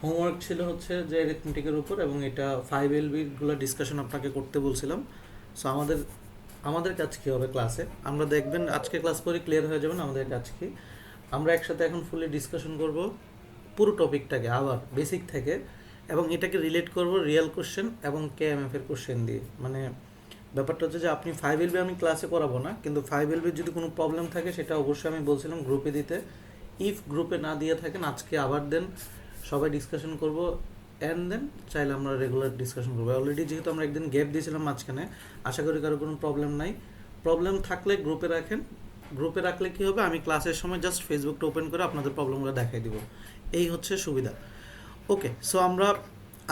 Homework ছিল হচ্ছে যে অ্যারিথমেটিকের উপর, এবং এটা 5 LB-গুলো ডিসকাশন আপনাকে করতে বলছিলাম। সো আমাদের আমাদের কাজ কী হবে ক্লাসে, আমরা দেখবেন আজকে ক্লাস করে ক্লিয়ার হয়ে যাবেন আমাদের কাজ কী। আমরা একসাথে এখন ফুলি ডিসকাশন করব পুরো টপিকটাকে আবার বেসিক থেকে, এবং এটাকে রিলেট করব রিয়েল কোশ্চেন এবং KMF-এর কোশ্চেন দিয়ে। মানে ব্যাপারটা হচ্ছে যে আপনি 5 LB আমি ক্লাসে করাবো না, কিন্তু 5 LB যদি কোনো প্রবলেম থাকে সেটা অবশ্যই আমি বলছিলাম গ্রুপে দিতে। ইফ গ্রুপে না দিয়ে থাকেন আজকে আবার দেন, সবাই ডিসকাশন করব, অ্যান্ড দেন চাইলে আমরা রেগুলার ডিসকাশন করবো। অলরেডি যেহেতু আমরা একদিন গ্যাপ দিয়েছিলাম মাঝখানে, আশা করি কারো কোনো প্রবলেম নাই। প্রবলেম থাকলে গ্রুপে রাখেন, গ্রুপে রাখলে কী হবে, আমি ক্লাসের সময় জাস্ট ফেসবুকটা ওপেন করে আপনাদের প্রবলেমগুলো দেখাই দিব। এই হচ্ছে সুবিধা। ওকে, সো আমরা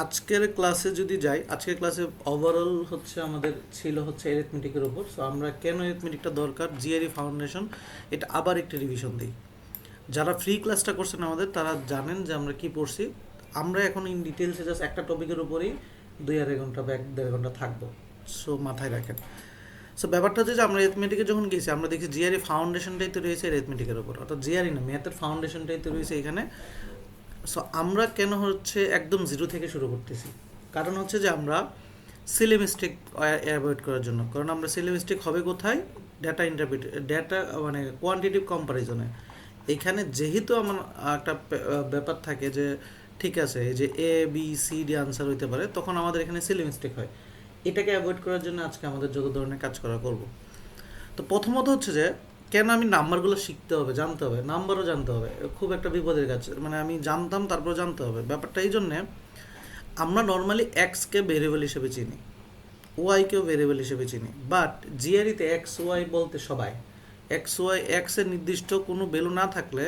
আজকের ক্লাসে যদি যাই, আজকের ক্লাসে ওভারঅল হচ্ছে আমাদের ছিল হচ্ছে অ্যারিথমেটিকের উপর। সো আমরা কেন অ্যারিথমেটিকটা দরকার, জিআরই ফাউন্ডেশন, এটা আবার একটি রিভিশন দিই। যারা ফ্রি ক্লাসটা করছেন আমাদের তারা জানেন যে আমরা কি পড়ছি। আমরা এখন ইন ডিটেলসে জাস্ট একটা টপিকের উপরেই 2-2.5 ঘন্টা বা 1-1.5 ঘন্টা থাকবো। সো মাথায় রাখেন। সো ব্যাপারটা হচ্ছে যে আমরা অ্যারিথমেটিকে যখন গেছি আমরা দেখি জিআরই ফাউন্ডেশনটাই তৈরি হয়েছে অ্যারিথমেটিকের উপর, অর্থাৎ জিআরই না, ম্যাথের ফাউন্ডেশনটাই তৈরি হয়েছে এখানে। সো আমরা কেন হচ্ছে একদম জিরো থেকে শুরু করতেছি, কারণ হচ্ছে যে আমরা সিলি মিস্টেক অ্যাভয়েড করার জন্য। কারণ আমরা সিলি মিস্টেক হবে কোথায়, ডেটা মানে কোয়ান্টিটিভ কম্পারিজনে। এখানে যেহেতু আমার একটা ব্যাপার থাকে যে ঠিক আছে এই যে ABCD আনসার হইতে পারে, তখন আমাদের এখানে সিলি মিস্টেক হয়। এটাকে অ্যাভয়েড করার জন্য আজকে আমাদের যত ধরনের কাজ করা করব। তো প্রথমত হচ্ছে যে কেন আমি নাম্বারগুলো শিখতে হবে, জানতে হবে, নাম্বারও জানতে হবে, খুব একটা বিপদের কাজ। মানে আমি জানতাম তারপর জানতে হবে। ব্যাপারটা এই জন্যে আমরা নর্মালি এক্সকে ভেরিয়েবল হিসেবে চিনি, ওয়াইকেও ভেরিয়েবল হিসেবে চিনি, বাট জিআরইতে XY বলতে সবাই, XY এক্সের নির্দিষ্ট কোনো ভ্যালু না থাকলে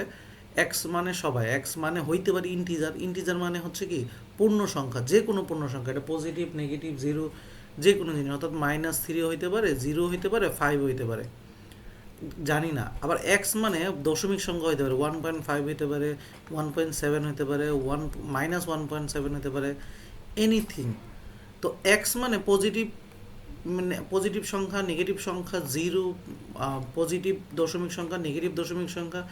এক্স মানে সবাই, এক্স মানে হইতে পারে ইন্টিজার, ইন্টিজার মানে হচ্ছে কি পূর্ণ সংখ্যা, যে কোনো পূর্ণ সংখ্যা, এটা পজিটিভ নেগেটিভ জিরো যে কোনো জিনিস, অর্থাৎ -3 হইতে পারে, 0 হইতে পারে, 5 হইতে পারে, জানি না। আবার এক্স মানে দশমিক সংখ্যা হইতে পারে, 1.5 হইতে পারে, 1.7 হইতে পারে, -1.7 হইতে পারে, এনিথিং। তো এক্স মানে পজিটিভ, মানে পজিটিভ সংখ্যা, নেগেটিভ সংখ্যা, জিরো, পজিটিভ দশমিক সংখ্যা, নেগেটিভ দশমিক সংখ্যা,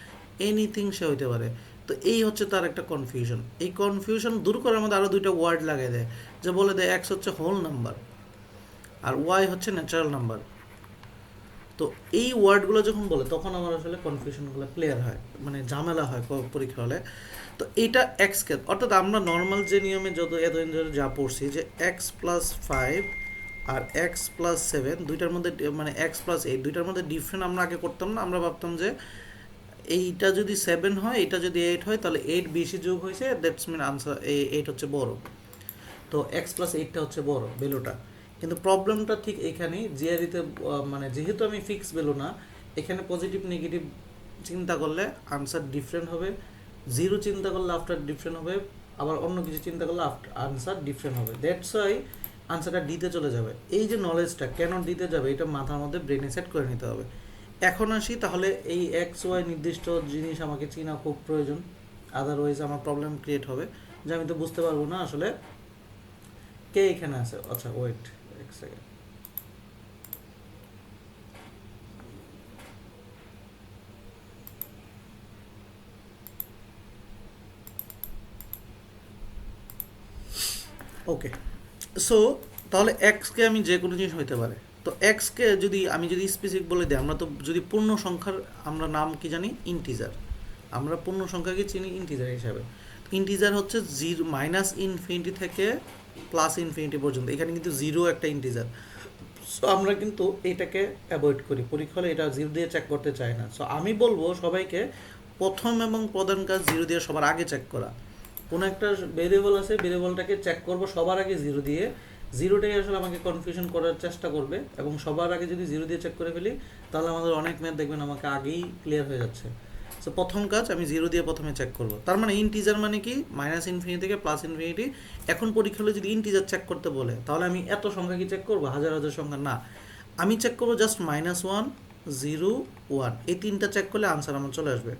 এনিথিং সে হইতে পারে। তো এই হচ্ছে তার একটা কনফিউশন। এই কনফিউশন দূর করার মধ্যে আরও দুইটা ওয়ার্ড লাগিয়ে দেয়, যে বলে দেয় এক্স হচ্ছে হোল নাম্বার আর ওয়াই হচ্ছে ন্যাচারাল নাম্বার। তো এই ওয়ার্ডগুলো যখন বলে তখন আমার আসলে কনফিউশনগুলো ক্লিয়ার হয়, মানে ঝামেলা হয় পরীক্ষা হলে। তো এইটা এক্সকে, অর্থাৎ আমরা নর্মাল যে নিয়মে যত এতদিন ধরে যা পড়ছি যে x+5 আর x+7 দুইটার মধ্যে, মানে x+8 দুইটার মধ্যে ডিফারেন্ট আমরা আগে করতাম না। আমরা ভাবতাম যে এইটা যদি 7 হয়, এটা যদি 8 হয়, তাহলে 8 বেশি যোগ হয়েছে, দ্যাটস মিন আনসার 8 হচ্ছে বড়। তো x+8টা হচ্ছে বড় ভ্যালুটা। কিন্তু প্রবলেমটা ঠিক এখানেই, জিআরইতে মানে যেহেতু আমি ফিক্স ভ্যালু না, এখানে পজিটিভ নেগেটিভ চিন্তা করলে আনসার ডিফারেন্ট হবে, জিরো চিন্তা করলে আফটার ডিফারেন্ট হবে, আবার অন্য কিছু চিন্তা করলে আনসার ডিফারেন্ট হবে। দ্যাটস ওয়াই আনসারটা ডিতে চলে যাবে। এই যে নলেজটা কেন দিতে যাবে, এটা মাথার মধ্যে ব্রেনে সেট করে নিতে হবে। এখন আসি তাহলে এই XY নির্দিষ্ট জিনিস আমাকে চেনা খুব প্রয়োজন, আদারওয়াইজ আমার প্রবলেম ক্রিয়েট হবে যে আমি তো বুঝতে পারবো না আসলে কে এখানে আছে। আচ্ছা ওয়েট এক সেকেন্ড। ওকে, সো তাহলে এক্সকে আমি যে কোনো জিনিস হইতে পারে। তো এক্সকে যদি আমি যদি স্পেসিফিক বলে দিই, আমরা তো যদি পূর্ণ সংখ্যার আমরা নাম কি জানি, ইন্টিজার। আমরা পূর্ণ সংখ্যাকে চিনি ইন্টিজার হিসাবে। ইন্টিজার হচ্ছে -ইনফিনিটি থেকে +ইনফিনিটি পর্যন্ত। এখানে কিন্তু জিরো একটা ইন্টিজার। সো আমরা কিন্তু এটাকে অ্যাভয়েড করি, পরীক্ষা হলে এটা জিরো দিয়ে চেক করতে চাই না। সো আমি বলবো সবাইকে প্রথম এবং প্রধান কাজ জিরো দিয়ে সবার আগে চেক করা। কোনো একটা ভেরিয়েবল আছে, ভেরিয়েবলটাকে চেক করব সবার আগে জিরো দিয়ে। জিরোটাই আসলে আমাকে কনফিউশন করার চেষ্টা করবে, এবং সবার আগে যদি জিরো দিয়ে চেক করে ফেলি তাহলে আমাদের অনেক ম্যাথ দেখবেন আমাকে আগেই ক্লিয়ার হয়ে যাচ্ছে। সো প্রথম কাজ আমি জিরো দিয়ে প্রথমে চেক করব। তার মানে ইন্টিজার মানে কি, -ইনফিনিটি থেকে +ইনফিনিটি। এখন পরীক্ষা হলে যদি ইন্টিজার চেক করতে বলে তাহলে আমি এত সংখ্যা কি চেক করবো, হাজার হাজার সংখ্যা না, আমি চেক করবো জাস্ট -1, 0, 1, এই তিনটা চেক করলে আনসার আমার চলে আসবে,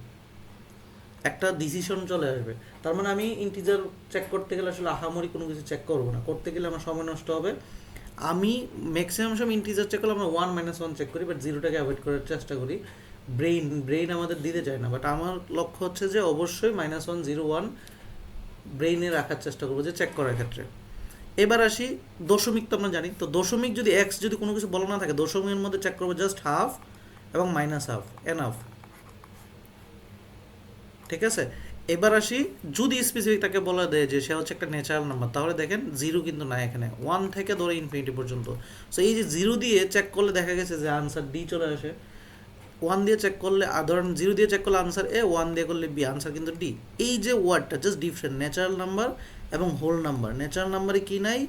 একটা ডিসিশন চলে আসবে। তার মানে আমি ইন্টিজার চেক করতে গেলে আসলে আহামরি কোনো কিছু চেক করবো না, করতে গেলে আমার সময় নষ্ট হবে। আমি ম্যাক্সিমাম সময় ইন্টিজার চেক করলে আমরা 1 - 1 চেক করি, বাট জিরোটাকে অ্যাভয়েড করার চেষ্টা করি। ব্রেইন আমাদের দিতে চায় না, বাট আমার লক্ষ্য হচ্ছে যে অবশ্যই -1, 0, 1 ব্রেইনে রাখার চেষ্টা করবো যে চেক করার ক্ষেত্রে। এবার আসি দশমিক, তো আমরা জানি তো দশমিক যদি এক্স যদি কোনো কিছু বলা না থাকে দশমিকের মধ্যে চেক করবো জাস্ট হাফ এবং মাইনাস হাফ, এনাফ। ঠিক আছে, এবার আসি যদি স্পেসিফিকটাকে বলা দেয় যে সে হচ্ছে একটা ন্যাচারাল নাম্বার, তাহলে দেখেন জিরো কিন্তু না এখানে, ওয়ান থেকে ধরে ইনফিনিটি পর্যন্ত। সো এই যে জিরো দিয়ে চেক করলে দেখা গেছে যে আনসার ডি চলে আসে, ওয়ান দিয়ে চেক করলে ধরেন জিরো দিয়ে চেক করলে আনসার এ, ওয়ান দিয়ে করলে বি, আনসার কিন্তু ডি। এই যে ওয়ার্ডটা জাস্ট ডিফারেন্ট, ন্যাচারাল নাম্বার এবং হোল নাম্বার। ন্যাচারাল নাম্বারে কি নাই,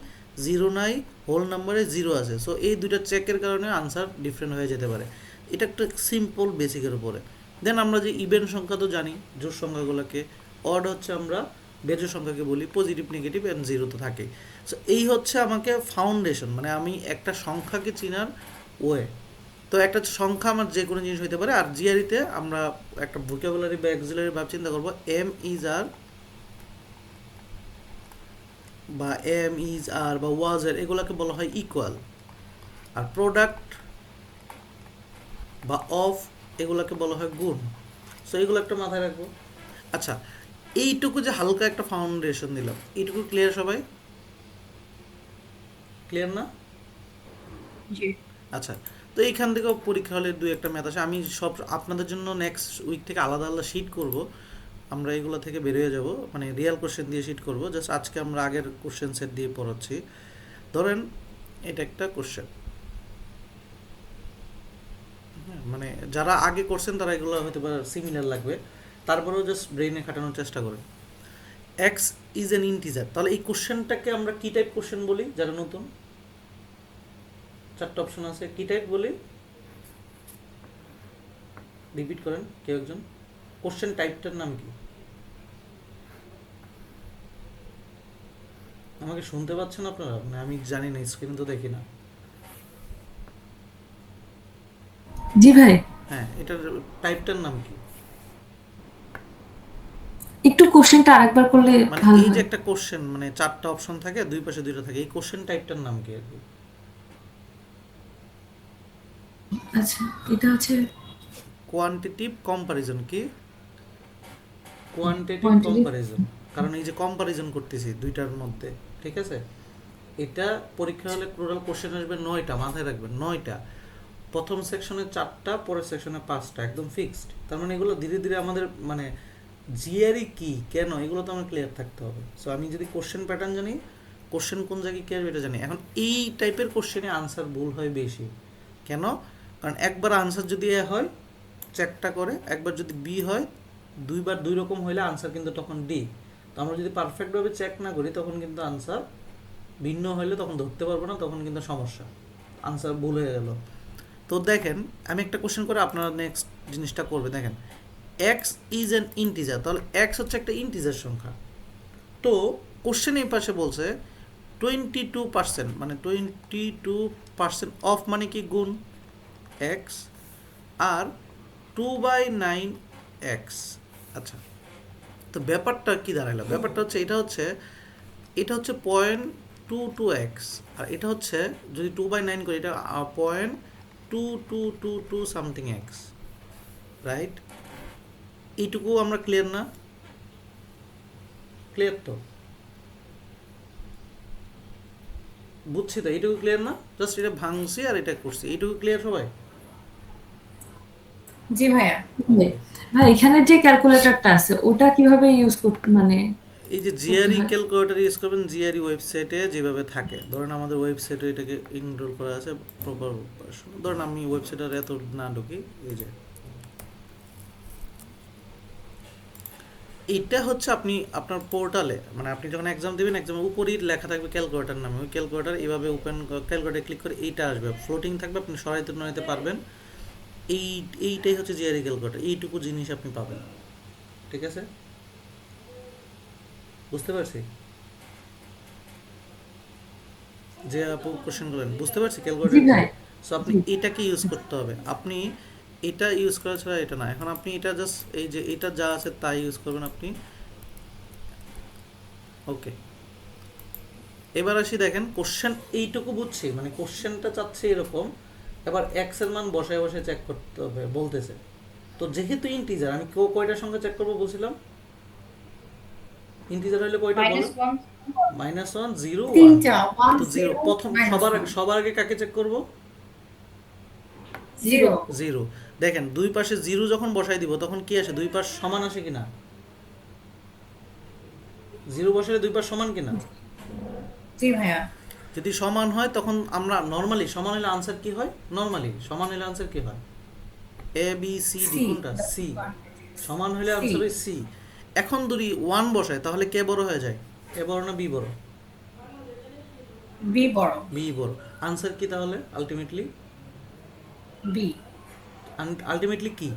জিরো নাই, হোল নাম্বারে জিরো আছে। সো এই দুইটা চেকের কারণে আনসার ডিফারেন্ট হয়ে যেতে পারে। এটা একটা সিম্পল বেসিকের উপরে। দেন আমরা যে ইভেন সংখ্যা তো জানি, জোড় সংখ্যাগুলোকে অড হচ্ছে আমরা বেজোড় সংখ্যাকে বলি, পজিটিভ নেগেটিভ এন্ড জিরো তো থাকে। সো এই হচ্ছে আমাকে ফাউন্ডেশন, মানে আমি একটা সংখ্যাকে চিনার ওয়ে। তো একটা সংখ্যা আমার যে কোনো জিনিস হতে পারে। আর জিআরিতে আমরা একটা ভোকাবুলারি বা অক্সিলারি ভাব চিন্তা করবো, এম ইজ আর বা এম ইজ আর বা ওয়াজ এর, এগুলোকে বলা হয় ইকুয়াল। আর প্রোডাক্ট বা অফ এগুলোকে বলা হয় গুণ। সো এগুলো একটা মাথায় রাখবো। আচ্ছা, এইটুকু যে হালকা একটা ফাউন্ডেশন দিলাম, এইটুকু ক্লিয়ার সবাই? ক্লিয়ার না? জি। আচ্ছা, তো এইখান থেকেও পরীক্ষা হলে দুই একটা ম্যাথ আসে। আমি সব আপনাদের জন্য নেক্সট উইক থেকে আলাদা আলাদা শিট করব, আমরা এগুলো থেকে বেরিয়ে যাব, মানে রিয়েল কোশ্চেন দিয়ে শিট করব। জাস্ট আজকে আমরা আগের কোশ্চেন সেট দিয়ে পড়াচ্ছি। ধরেন এটা একটা কোশ্চেন, হ্যাঁ, মানে যারা আগে করছেন তারা এগুলো হয়তো বা সিমিলার লাগবে, তারপরেও জাস্ট ব্রেইনে খাটানোর চেষ্টা করেন। এক্স ইজ এন ইন্টিজার, তাহলে এই কোশ্চেনটাকে আমরা কি টাইপ কোশ্চেন বলি? যারা নতুন, চারটা অপশন আছে, কি টাইপ বলি? রিপিট করেন কেউ একজন। কোশ্চেন টাইপটার নাম কি? আমাকে শুনতে পাচ্ছেন আপনারা? মানে আমি জানি না, স্ক্রিন তো দেখি না। জি ভাই, হ্যাঁ, এটার টাইপটার নাম কি? একটু কোশ্চেনটা আরেকবার করলে মানে ভালো এই যে হয়। একটা কোশ্চেন, মানে চারটা অপশন থাকে, দুই পাশে দুইটা থাকে, এই কোশ্চেন টাইপটার নাম কি আর কি? আচ্ছা, এটা হচ্ছে কোয়ান্টিটিভ কম্পারিজন। কি? Quantitative quantitative. কম্পারিজন। কারণ এই যে কম্পারিজন করতেছি দুইটার মধ্যে, ঠিক আছে? এটা পরীক্ষা হলে টোটাল কোশ্চেন আসবে 9টা, মাথায় রাখবেন 9টা। প্রথম সেকশনে 4টা, পরের সেকশনে 5টা, একদম ফিক্সড। তার মানে এগুলো ধীরে ধীরে আমাদের মানে জিআরই কি কেন এগুলো তো আমার ক্লিয়ার থাকতে হবে। সো আমি যদি কোশ্চেন প্যাটার্ন জানি, কোশ্চেন কোন জায়গায় কী আসবে এটা জানি। এখন এই টাইপের কোশ্চেনে আনসার ভুল হয় বেশি। কেন? কারণ একবার আনসার যদি এ হয় চেকটা করে, একবার যদি বি হয়, দুইবার দুই রকম হইলে আনসার কিন্তু তখন ডি। তো আমরা যদি পারফেক্টভাবে চেক না করি তখন কিন্তু আনসার ভিন্ন হইলে তখন ধরতে পারবো না, তখন কিন্তু সমস্যা, আনসার ভুল হয়ে গেল। তো দেখেন আমি একটা কোশ্চেন করে আপনারা নেক্সট জিনিসটা করবে। দেখেন এক্স ইজ অ্যান ইন্টিজার, তাহলে এক্স হচ্ছে একটা ইন্টিজার সংখ্যা। তো কোশ্চেন এই পাশে বলছে 22%, মানে 22% অফ মানে কি গুণ এক্স, আর 2/9 এক্স। আচ্ছা, তো ব্যাপারটা কি দাঁড়াইলো? ব্যাপারটা হচ্ছে এটা হচ্ছে 0.22x, আর এটা হচ্ছে যদি 2/9 করি এটা 0.2222 সামথিং এক্স, রাইট? এইটুকু আমরা ক্লিয়ার না? ক্লিয়ার তো? বুঝছি তো, এইটুকু ক্লিয়ার না? জাস্ট এটা ভাঙছি আর এটা করছি, এইটুকু ক্লিয়ার সবাই? জি ভাইয়া। ওকে। ভাই এখানে যে ক্যালকুলেটরটা আছে ওটা কিভাবে ইউজ করতে মানে এই যে করতে জিআরই হয়? ক্যালকুলেটর ইউজ করবেন, জিআরই ওয়েবসাইটে যেভাবে থাকে, ধরেন আমাদের ওয়েবসাইটে এটাকে ইনরোল করা আছে প্রপার। ধরেন আমি ওয়েবসাইটের এত না ঢুকি, এই যে এটা হচ্ছে আপনি আপনার পোর্টালে, মানে আপনি যখন এক্সাম দেবেন এক্সামের উপরেই লেখা থাকবে ক্যালকুলেটর নামে, ওই ক্যালকুলেটর এইভাবে ওপেন, ক্যালকুলেটর ক্লিক করে এইটা আসবে, ফ্লোটিং থাকবে, আপনি সরাইতে নড়াইতে পারবেন। এই এইটাই হচ্ছে জিআরই ক্যালকুলেটর, এইটুকু জিনিস আপনি পাবেন। ঠিক আছে, বুঝতে পারছি? যে আপু কোশ্চেন করলেন, বুঝতে পারছি জি ক্যালকুলেটর কি। ভাই। সো আপনি জি। এটাকে ইউজ করতে হবে, আপনি এটা ইউজ করা ছাড়া এটা না। এখন আপনি এটা জাস্ট এই যে এটা যা আছে তাই ইউজ করবেন আপনি। ওকে, এবার আসি, দেখেন কোশ্চেন এইটুকু বুঝছি, মানে কোশ্চেনটা চাচ্ছে এরকম। এবার এক্স এর মান বসায় বসায় চেক করতে হবে বলতেছে। তো যেহেতু ইন্টিজার, আমি কয়টার সঙ্গে চেক করবো বলছিলাম? ইন্টিজার হলে কয়টা বলেন? -1 -1 0 1। তিনটা, তো 1 জিরো 0 প্রথম -1 সবার আগে কাকে চেক করব? 0 জিরো। দেখেন দুই পাশে জিরো যখন বসাই দিব তখন কি আসে? দুই পাশ সমান আসে কিনা? জিরো বসালে দুই পাশ সমান কিনা? জি ভাইয়া। যদি সমান হয় তখন আমরা নর্মালি সমান হলে আনসার কি হয়? নর্মালি সমান হলে আনসার কি হয়? A B C D, C কোনটা? সি। সমান হলে সি আনসার হয় সি। এখন যদি ওয়ান বসায় তাহলে কে বড় হয়ে যায়? এ বড় না বি বড়? বি বড়। বি বড়। আনসার কি তাহলে আলটিমেটলি? বি আলটিমেটলি কি?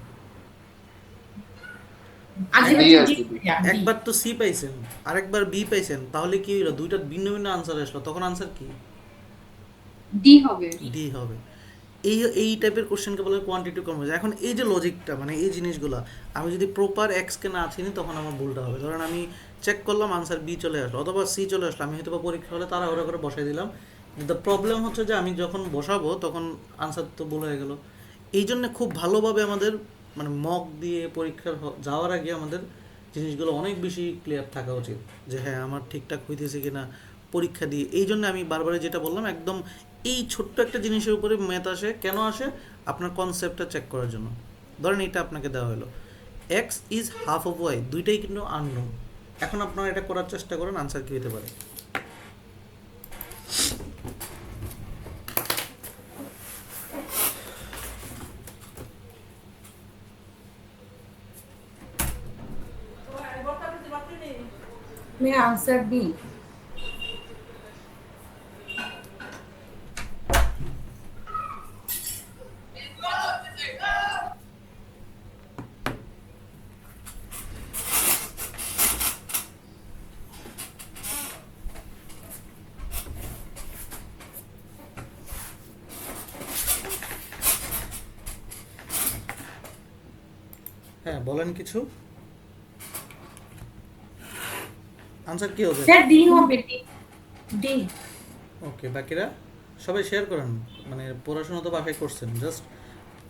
আলটিমেটলি আর ডি কি? ভাইয়া, ডি। একবার তো সি পাইছেন, আরেকবার বি পাইছেন, তাহলে কি হইলো? দুইটা ভিন্ন ভিন্ন আনসার আসলো, তখন আনসার কি? ডি হবে। ডি হবে। এই টাইপের কোশ্চেনকে বলে কোয়ান্টিটিভ কনভার্জন। এখন এই যে লজিকটা, মানে এই জিনিসগুলো আমি যদি প্রপার এক্সকে না চিনি তখন আমার ভুলটা হবে। ধরেন আমি চেক করলাম আনসার বি চলে আসলো অথবা সি চলে আসলো, আমি হয়তো বা পরীক্ষা হলে তারা ওরা করে বসাই দিলাম। দ্য প্রবলেম হচ্ছে যে আমি যখন বসাবো তখন আনসার তো ভুল হয়ে গেল। এই জন্য খুব ভালোভাবে আমাদের মানে মক দিয়ে পরীক্ষার যাওয়ার আগে আমাদের জিনিসগুলো অনেক বেশি ক্লিয়ার থাকা উচিত যে হ্যাঁ আমার ঠিকঠাক হইতেছে কিনা পরীক্ষা দিয়ে। এই জন্য আমি বারবারই যেটা বললাম, একদম এই ছোট্ট একটা জিনিসের উপরে ম্যাথ আসে। কেন আসে? আপনার কনসেপ্টটা চেক করার জন্য। ধরেন এটা আপনাকে দেওয়া হলো X is half of Y, দুইটাই কিন্তু আননোন। এখন আপনারা এটা করার চেষ্টা করেন, আনসার কী হতে পারে? মে আনসার বি। হ্যাঁ বলেন কিছু। আনসার কি হবে? স্যার ডি হবে, ডি। ডি। ওকে, বাকিরা সবাই শেয়ার করেন। মানে পড়াশোনা তো বাসায় করছেন, জাস্ট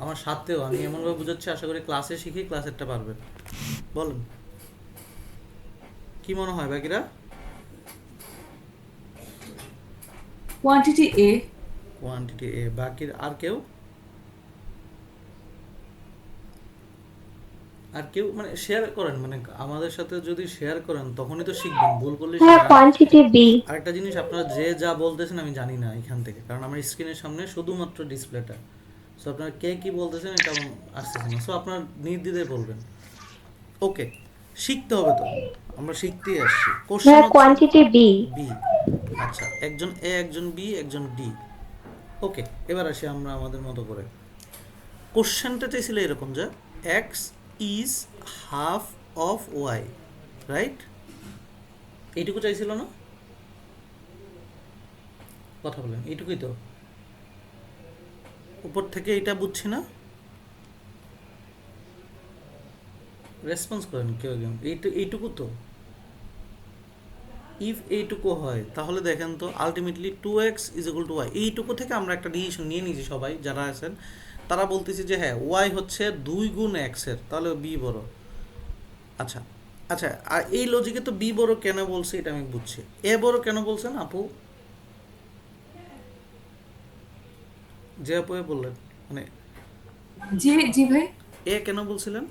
আমার সাথেও আমি এমনভাবে বুঝাচ্ছি, আশা করি ক্লাসে শিখি ক্লাসেরটা পারবেন। বলেন কি মনে হয় বাকিরা? কোয়ান্টিটি এ। কোয়ান্টিটি এ। বাকির আর কেউ? আর কেউ মানে শেয়ার করেন, মানে আমাদের সাথে যদি শেয়ার করেন তখনই তো শিখবেন, ভুল করলে হ্যাঁ কোয়ান্টিটি বি। আরেকটা জিনিস, আপনারা যে যা বলতেছেন আমি জানি না এখান থেকে, কারণ আমার স্ক্রিনের সামনে শুধুমাত্র ডিসপ্লেটা। সো আপনারা কে কি বলতেছেন এটা আসতেছে না, সো আপনারা নির্দ্বিধায় বলবেন। ওকে, শিখতে হবে তো, আমরা শিখতেই আসছি। কোশ্চেন হ্যাঁ হচ্ছে কোয়ান্টিটি বি। বি। আচ্ছা, একজন এ, একজন বি, একজন ডি। ওকে, এবার আসি আমরা আমাদের মতো করে। কোশ্চেনটা চাইছিল এরকম যে X is half of Y, right? এইটুকু চাইছিল না? কথা বলেন, এইটুকুই তো। উপর থেকে এইটা বুঝছি না, রেসপন্স করেন কেউ কেউ। এইটুকু তো। ইফ এইটুকু হয় তাহলে দেখেন তো ultimately 2x is equal to Y. এইটুকু থেকে আমরা একটা ডিসিশন নিয়ে নিয়েছি সবাই যারা আছেন, তারা বলতেছি যে হ্যাঁ ওয়াই হচ্ছে 2 গুণ এক্সের, তাহলে বি বড়। আচ্ছা আচ্ছা, আর এই লজিকে তো বি বড় কেন বলছে এটা আমি বুঝছি। এ বড় কেন বলছেন আপু? যে আপু এ বললেন, মানে জি জি ভাই। এ কেন বলছিলেন?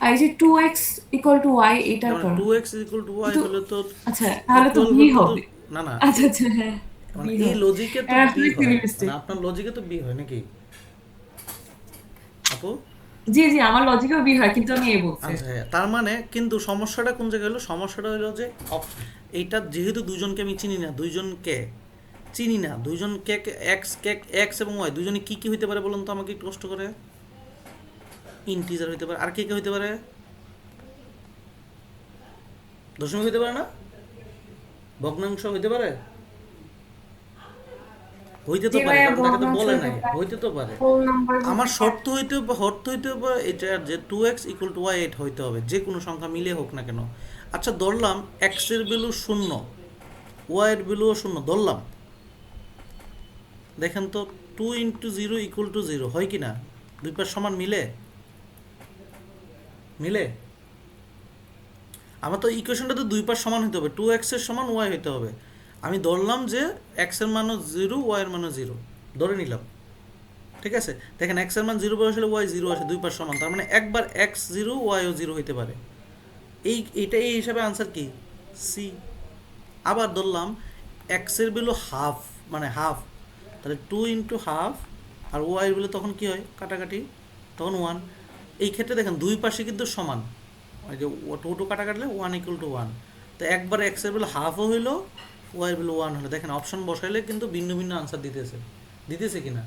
আর এই যে 2x ইকুয়াল টু y এটার মানে কারণ। 2x is equal to Y কিন্তু হলে তো আচ্ছা তাহলে তো 12 বি হতে তো, হবে। না না, আচ্ছা আচ্ছা হ্যাঁ মানে বি এই হবে। লজিকে তো বি আসলে হয়, সিলি মানে মিস্টেক। আপনার লজিকে তো বি হয় নাকি আপু? জি জি আমার লজিকেও বি হয় কিন্তু আমি এ বলছি। আচ্ছা হ্যাঁ, তার মানে কিন্তু সমস্যাটা কোন জায়গায় হলো? সমস্যাটা হলো যে এইটা যেহেতু দুজনকে আমি চিনি না, দুইজনকে চিনি না, দুইজন কে এক্স এবং ওয়াই দুজনে কি কি হইতে পারে বলুন তো আমাকে একটু কষ্ট করে। ইন্টিজার হইতে পারে, আর কে কে হইতে পারে? দশমিক হইতে পারে না? ভগ্নাংশ হইতে পারে? হইতে তো জি পারে, ভাইয়া কারণ তাকে তো ভগ্নাংশ বলে হতে নাই, পারে, হইতে তো পারে। হোল নাম্বার আমার শর্ত হইতে হবে এটা যে 2x ইকুয়াল টু ওয়াই এটা হইতে হবে, যে কোনো সংখ্যা মিলে হোক না কেন। আচ্ছা ধরলাম এক্স এর ভ্যালু 0, ওয়াই এর ভ্যালুও 0 ধরলাম। দেখেন তো 2 ইন্টু 0 ইকুয়াল টু 0 হয় কি না? দুই পাশ সমান মিলে? মিলে? আমার তো ইকুয়েশনটা তো দুই পাশ সমান হতে হবে, 2x এর সমান y হতে হবে। আমি ধরলাম যে x এর মানও 0, y এর মানও 0 ধরে নিলাম, ঠিক আছে। দেখেন x এর মান 0 বসলে y 0 আসে, দুই পাশ সমান, তার মানে একবার x 0 y ও 0 হইতে পারে। এইটা এই হিসাবে আনসার কি সি। আবার ধরলাম x এর ভ্যালু হাফ, মানে হাফ, তাহলে 2 ইন্টু হাফ, আর y এর ভ্যালু তখন কি হয় কাটাকাটি, তখন 1। এই ক্ষেত্রে দেখেন দুই পাশে কিন্তু সমান, ওই যে 2 কাটা কাটলে 1 ইকুয়াল টু 1। তো একবার x এর ভ্যালু হাফও হইলো, y এর ভ্যালু 1 হলো। দেখেন অপশন বসাইলে কিন্তু ভিন্ন ভিন্ন আনসার দিতেছে কিনা।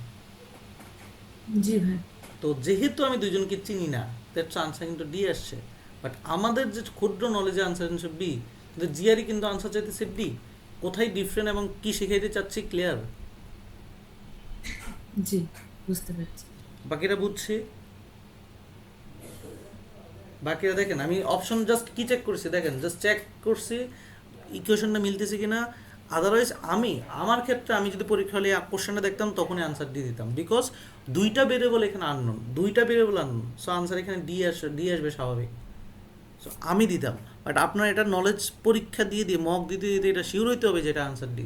জি ভাই। তো যেহেতু আমি দুইজনকে চিনি না, দ্যাটস আনসার কিন্তু ডি আসছে। বাট আমাদের যে ক্ষুদ্র নলেজে আনসার হচ্ছে বি, কিন্তু জিআরই কিন্তু আনসার চাইতেছে ডি। কোথায় ডিফারেন্ট এবং কি শিখাইতে চাচ্ছি ক্লিয়ার? জি, বুঝতে পেরেছি। বাকিরা বুঝছি? বাকিরা দেখেন আমি অপশন জাস্ট কি চেক করছি, দেখেন জাস্ট চেক করছি ইকুয়েশনটা মিলতেছে কিনা। আদারওয়াইজ আমার ক্ষেত্রে আমি যদি পরীক্ষা হলে কোশ্চেনটা দেখতাম তখনই আনসার দিয়ে দিতাম, বিকজ দুইটা ভেরিয়েবল এখানে আননোন, সো আনসার এখানে ডি আসবে স্বাভাবিক। সো আমি দিতাম, বাট আপনার এটা নলেজ পরীক্ষা দিয়ে মক দিতে এটা শিওর হইতে হবে যে এটা আনসার ডি।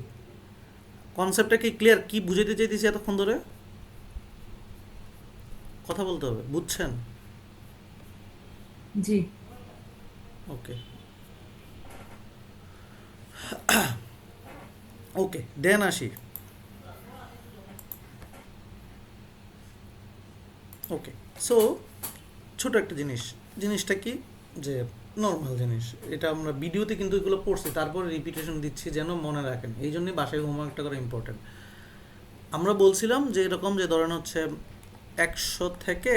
কনসেপ্টটা কি ক্লিয়ার? কি বুঝাইতে চাইতেছি এতক্ষণ ধরে? কথা বলতে হবে, বুঝছেন? জি। ওকে ওকে, দেন আসি। ওকে, সো ছোট একটা জিনিসটা কি, যে নর্মাল জিনিস, এটা আমরা ভিডিওতে কিন্তু এগুলো পড়ছি, তারপরে রিপিটেশন দিচ্ছি যেন মনে রাখেন, এই জন্যই বাসায় হোমওয়ার্কটা করা ইম্পর্টেন্ট। আমরা বলছিলাম যে এরকম, যে ধরেন হচ্ছে 100 থেকে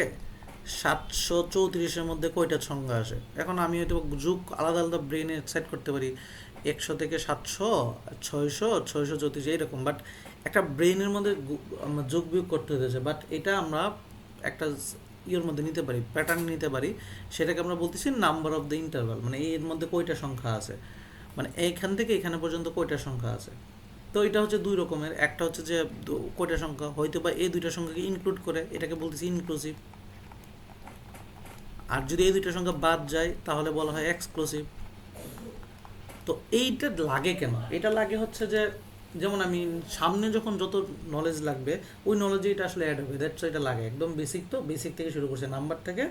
734-এর মধ্যে কয়টা সংখ্যা আসে। এখন আমি হয়তো যুগ আলাদা আলাদা ব্রেনে সেট করতে পারি, 100 থেকে 700, 600, 634 এইরকম, বাট একটা ব্রেনের মধ্যে আমরা যোগ বিয়োগ করতে হতেছে। বাট এটা আমরা একটা ইয়ের মধ্যে নিতে পারি, প্যাটার্ন নিতে পারি, সেটাকে আমরা বলতেছি নাম্বার অফ দ্য ইন্টারভাল, মানে এর মধ্যে কয়টা সংখ্যা আছে, মানে এইখান থেকে এখানে পর্যন্ত কয়টা সংখ্যা আছে। তো এটা হচ্ছে দুই রকমের, একটা হচ্ছে যে কয়টা সংখ্যা হয়তো বা এই দুইটা সংখ্যাকে ইনক্লুড করে, এটাকে বলতেছি ইনক্লুসিভ। আর যদি এই দুইটা সংখ্যা বাদ যায় তাহলে বলা হয় এক্সক্লুসিভ। তো এইটা লাগে কেন? এটা লাগে হচ্ছে যে, যেমন আমি সামনে যখন যত নলেজ লাগবে ওই নলেজে এটা আসলে অ্যাড হবে, দ্যাটস এটা লাগে। একদম বেসিক, তো বেসিক থেকে শুরু করছে নাম্বার থেকে।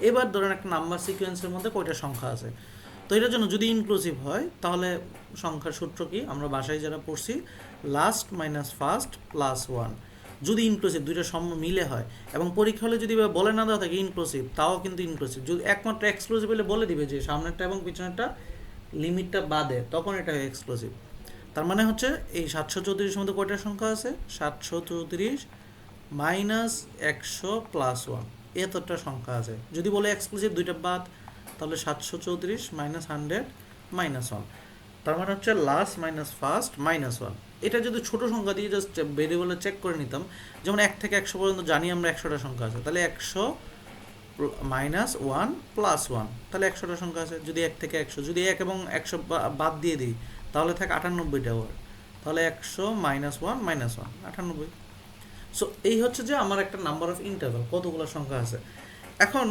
এবার ধরেন একটা নাম্বার সিকোয়েন্সের মধ্যে কয়টা সংখ্যা আছে, তো এটার জন্য যদি ইনক্লুসিভ হয় তাহলে সংখ্যার সূত্র কি আমরা বাসায় যারা পড়ছি, লাস্ট মাইনাস ফার্স্ট প্লাস 1। যদি ইনক্লুসিভ দুইটা মিলে হয়, এবং পরীক্ষা হলে যদি বলে না দেওয়া থাকে ইনক্লুসিভ, তাও কিন্তু ইনক্লুসিভ। যদি একমাত্র এক্সক্লুসিভ হলে বলে দিবে যে সামনেরটা এবং পিছনেরটা লিমিটটা বাদে, তখন এটা হয় এক্সক্লুসিভ। তার মানে হচ্ছে এই 734-এর মধ্যে কয়টা সংখ্যা আছে, 734 মাইনাস 100 প্লাস 1, এতটা সংখ্যা আছে। যদি বলে এক্সক্লুসিভ দুইটা বাদ, তাহলে 734 মাইনাস 100 মাইনাস 1, তার মানে হচ্ছে লাস্ট মাইনাস ফার্স্ট মাইনাস 1। এটা যদি ছোটো সংখ্যা দিয়ে জাস্ট ভেরিয়েবলে চেক করে নিতাম, যেমন 1 থেকে 100 পর্যন্ত জানি আমরা 100টা সংখ্যা আছে, তাহলে 100 মাইনাস 1 প্লাস 1, তাহলে 100টা সংখ্যা আছে। যদি 1 থেকে 100, যদি 1 এবং 100 বাদ দিয়ে দিই তাহলে থাকে 98টা ওয়ার্ড, তাহলে 100 মাইনাস 1 মাইনাস 1 98। সো এই হচ্ছে যে আমার একটা নাম্বার অফ ইন্টারভাল, কতগুলো সংখ্যা আছে। এখন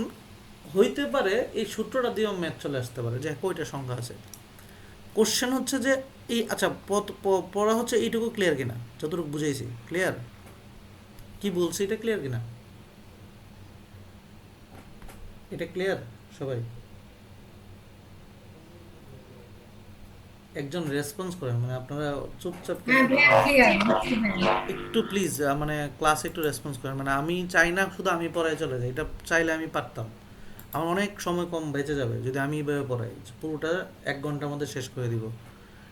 হইতে পারে এই সূত্রটা দিয়েও ম্যাথ চলে আসতে পারে যে কয়টা সংখ্যা আছে। কোশ্চেন হচ্ছে যে এই, আচ্ছা পড়া হচ্ছে এইটুকু ক্লিয়ার কিনা, যতটুকু বুঝাইছি ক্লিয়ার, কি বলছি এটা ক্লিয়ার কিনা, এটা ক্লিয়ার সবাই? একজন রেসপন্স করেন, মানে আপনারা চুপচাপ একটু প্লিজ, মানে ক্লাসে একটু রেসপন্স করেন। মানে আমি চাই না শুধু আমি পড়াই চলে যাই, এটা চাইলে আমি পারতাম, আমার অনেক সময় কম বেঁচে যাবে যদি আমি এইভাবে পড়াই, পুরোটা 1 ঘন্টার মধ্যে শেষ করে দিব।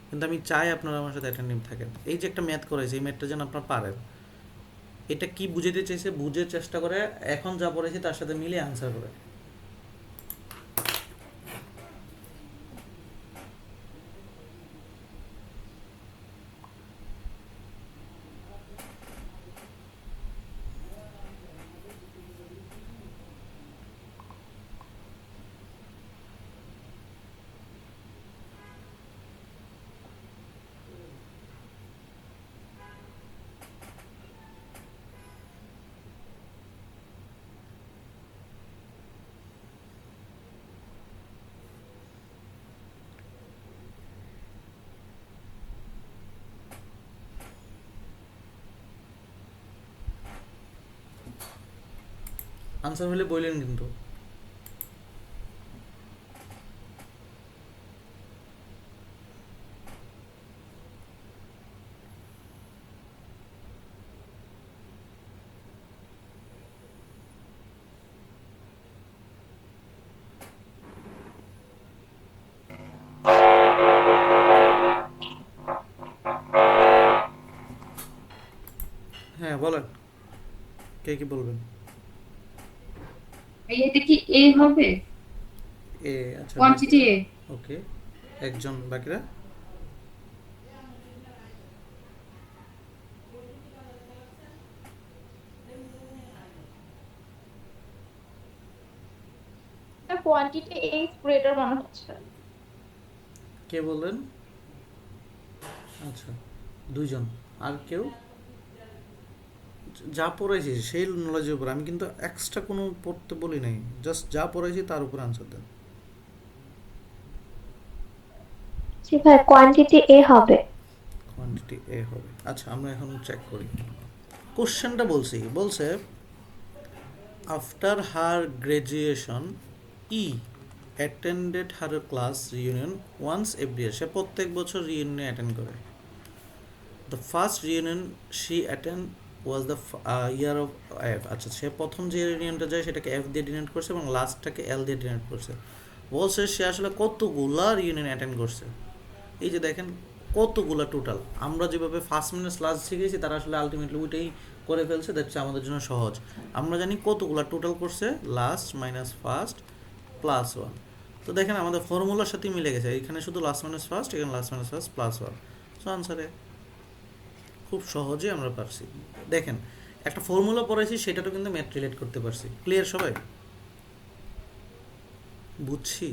কিন্তু আমি চাই আপনারা আমার সাথে অ্যাটেন্টিভ থাকেন। এই যে একটা ম্যাথ করেছি, এই ম্যাথটা যেন আপনারা পারেন। এটা কি বুঝাতে চাইছে বুঝে চেষ্টা করে, এখন যা পড়েছি তার সাথে মিলিয়ে আনসার করে। আনসার হলে বললেন কিন্তু। হ্যাঁ বলেন, কে কি বলবেন? এটা কি এ হবে? এ, আচ্ছা কোয়ান্টিটি এ। ওকে, একজন বাকিরা। কোয়ান্টিটি এই স্প্রেটার মনে হচ্ছে। কে বললেন? আচ্ছা, দুইজন। আর কেউ? যা পড়াইছি সেই নলেজের উপর, আমি কিন্তু এক্সট্রা কোনো পড়তে বলি নাই, জাস্ট যা পড়াইছি তার উপর আনসার দেন। জি ভাই, কোয়ান্টিটি এ হবে। কোয়ান্টিটি এ হবে। আচ্ছা আমরা এখন চেক করি। কোশ্চেনটা বলছে after her graduation E attended her class reunion once every year. সে প্রত্যেক বছর রিউনিয়নে অ্যাটেন্ড করে। The first reunion she attend was the year of F. আচ্ছা, সে প্রথম যে রিউনিয়নটা যায় সেটাকে এফ দিয়ে ডিনোট করছে এবং লাস্টটাকে এল দিয়ে ডিনোট করছে। বলছে সে আসলে কতগুলা রিউনিয়ন অ্যাটেন্ড করছে। এই যে দেখেন কতগুলা টোটাল। আমরা যেভাবে ফার্স্ট মিনিট লাস্ট শিখেছি তারা আসলে আলটিমেটলি ওইটাই করে ফেলছে, দেখছে আমাদের জন্য সহজ। আমরা জানি কতগুলা টোটাল করছে, last minus first plus one. তো দেখেন আমাদের ফর্মুলার সাথে মিলে গেছে, এখানে শুধু লাস্ট মাইনাস ফার্স্ট, এখানে last minus first plus one. So আনসারে খুব সহজে আমরা পারছি। দেখেন একটা ফর্মুলা পড়াইছি, সেটাও কিন্তু ম্যাথ রিলেট করতে পারছি। ক্লিয়ার সবাই? বুঝছি।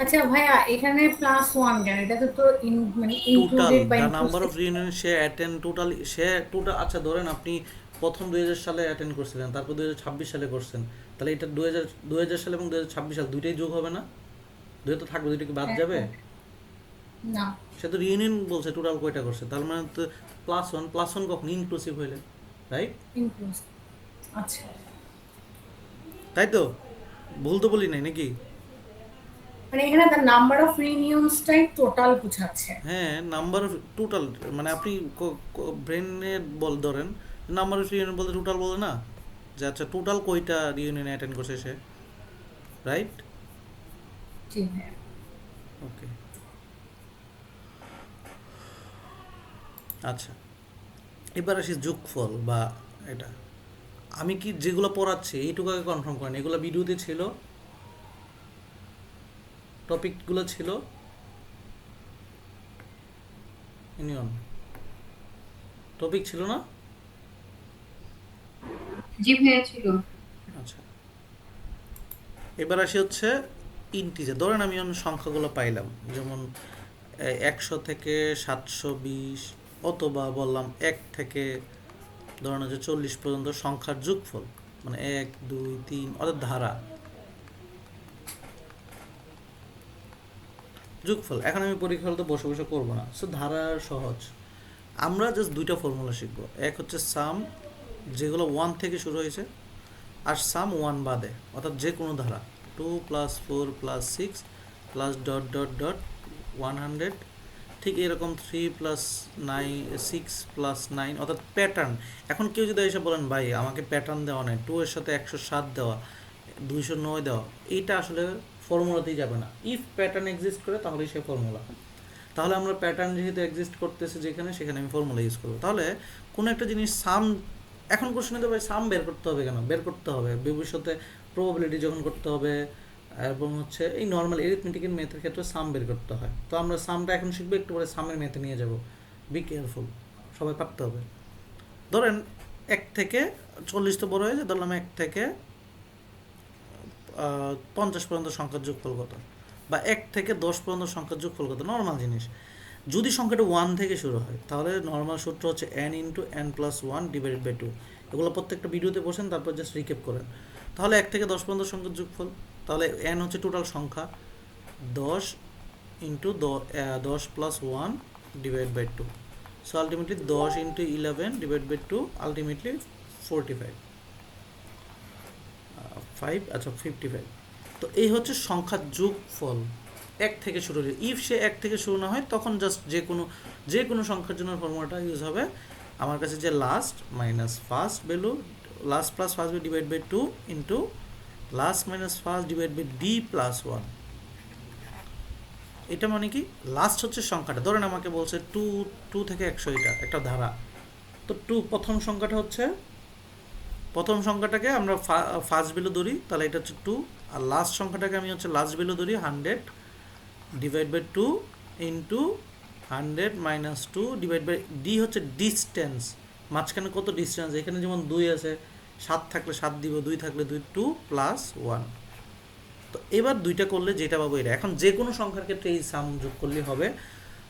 আচ্ছা ভাইয়া, এখানে +1 কেন? এটা তো মানে টোটাল ইনক্লুডেড বা the number of inclusive. Reunion say attend totally, say total. আচ্ছা ধরেন আপনি প্রথম 2000 সালে অ্যাটেন্ড করছিলেন, তারপর 2026 সালে করছেন, তাহলে এটা 2000 সাল এবং 2026 সাল দুইটাই যোগ হবে না? দুইটা তো থাকবে, দুইটা কি বাদ যাবে? না, সে তো রিউনিয়ন বলছে টোটাল কয়টা করছে, তার মানে তো প্লাস ওয়ান কখন ইনক্লুসিভ হইলে, রাইট? ইনক্লুসিভ। আচ্ছা, তাই তো? ভুল তো বলি নাই নাকি? মানে এখানে দ্য নাম্বার অফ রিউনিয়নসটাই টোটাল বোঝাচ্ছে। হ্যাঁ, নাম্বার অফ টোটাল, মানে আপনি ব্রেনে বল ধরেন নাম্বার অফ রিউনিয়ন বলতে টোটাল বলে না, যে আচ্ছা টোটাল কয়টা রিউনিয়ন অ্যাটেন্ড করছে সে, রাইট? জি ভাইয়া। ওকে, আচ্ছা এবার আসি যোগফল বা এটা। আমি কি যেগুলো পড়াচ্ছি এইটুকু আগে কনফার্ম করেন, এগুলো ভিডিওতে ছিল, টপিকগুলো ছিল ইউনিয়ন টপিক ছিল না? জি ভাইয়া ছিল। আচ্ছা এবার আসি হচ্ছে ইন্টিজার। ধরেন আমি অন্য সংখ্যাগুলো পাইলাম, যেমন 100 থেকে 720, অথবা বললাম 1 থেকে ধরেন হচ্ছে 40 পর্যন্ত সংখ্যার যোগফল, মানে 1 2 3, অর্থাৎ ধারা যোগফল। এখন আমি পরীক্ষা হলে তো বসে বসে করবো না, সো ধারা সহজ। আমরা জাস্ট দুইটা ফর্মুলা শিখবো, এক হচ্ছে সাম, যেগুলো 1 থেকে শুরু হয়েছে, আর সাম 1 বাদে, অর্থাৎ যে কোনো ধারা 2 + 4 + 6 প্লাস ডট ডট ডট 100, ঠিক এরকম 3 + 9 6 + 9, অর্থাৎ প্যাটার্ন। এখন কেউ যদি এসে বলেন ভাই আমাকে প্যাটার্ন দেওয়া নেই, 2 এর সাথে 107 দেওয়া, 209 দেওয়া, এইটা আসলে ফর্মুলাতেই যাবে না। ইফ প্যাটার্ন এক্সিস্ট করে তাহলেই সে ফর্মুলা। তাহলে আমরা প্যাটার্ন যেহেতু এক্সিস্ট করতেছে যেখানে, সেখানে আমি ফর্মুলা ইউজ করবো। তাহলে কোনো একটা জিনিস সাম, এখন কোশ্চেনে তো ভাই সাম বের করতে হবে কেন? বের করতে হবে ভবিষ্যতে প্রবাবিলিটি যখন করতে হবে, এবং হচ্ছে এই নর্মাল এরিথমেটিক্যাল মেথের ক্ষেত্রে সাম বের করতে হয়। তো আমরা সামটা এখন শিখবো, একটু পরে সামের মেথে নিয়ে যাব। বি কেয়ারফুল, সবাই পারতে হবে। ধরেন 1 থেকে 40 তো বড় হয়েছে, ধরলাম 1 থেকে 50 পর্যন্ত সংখ্যার যোগফল কত, বা 1 থেকে 10 পর্যন্ত সংখ্যার যোগফল কত, নর্মাল জিনিস। যদি সংখ্যাটা 1 থেকে শুরু হয় তাহলে নর্মাল সূত্র হচ্ছে n × n+1 / 2। এগুলো প্রত্যেকটা ভিডিওতে বসেন, তারপর জাস্ট রিক্যাপ করেন। তাহলে 1 থেকে 10 পর্যন্ত সংখ্যার যোগফল, তাহলে n হচ্ছে টোটাল সংখ্যা, 10 × 10 + 1 / 2। So ultimately 10 × 11 / 2, ultimately 45। 5, আচ্ছা 55। তো এই হচ্ছে সংখ্যার যোগফল, এক থেকে শুরু হলে। ইফ সে এক থেকে শুরু না হয় তখন জাস্ট যে কোনো সংখ্যার জন্য ফর্মুলাটা ইউজ হবে আমার কাছে, যে last minus first value, last plus first value divide by 2 into last minus first divide by D plus 1। এটা মানে কি, লাস্ট হচ্ছে সংখ্যাটা, ধরেন আমাকে বলছে 2 থেকে 100, এটা একটা ধারা। তো 2 প্রথম সংখ্যাটাকে আমরা ফার্স্ট ভ্যালু ধরি, তাহলে এটা হচ্ছে 2, আর লাস্ট সংখ্যাটাকে আমি হচ্ছে লাস্ট ভ্যালু ধরি 100 divide by 2 into 100 minus 2 divide by D হচ্ছে ডিস্টেন্স, মাঝখানে কত ডিস্টেন্স, এখানে যেমন 2 আছে, 7 থাকলে 7 দিব, 2 থাকলে 2, 2 প্লাস 1। তো এবার দুইটা করলে যেটা পাবো এটা। এখন যে কোনো সংখ্যার ক্ষেত্রে এই সাম যোগ করলে হবে।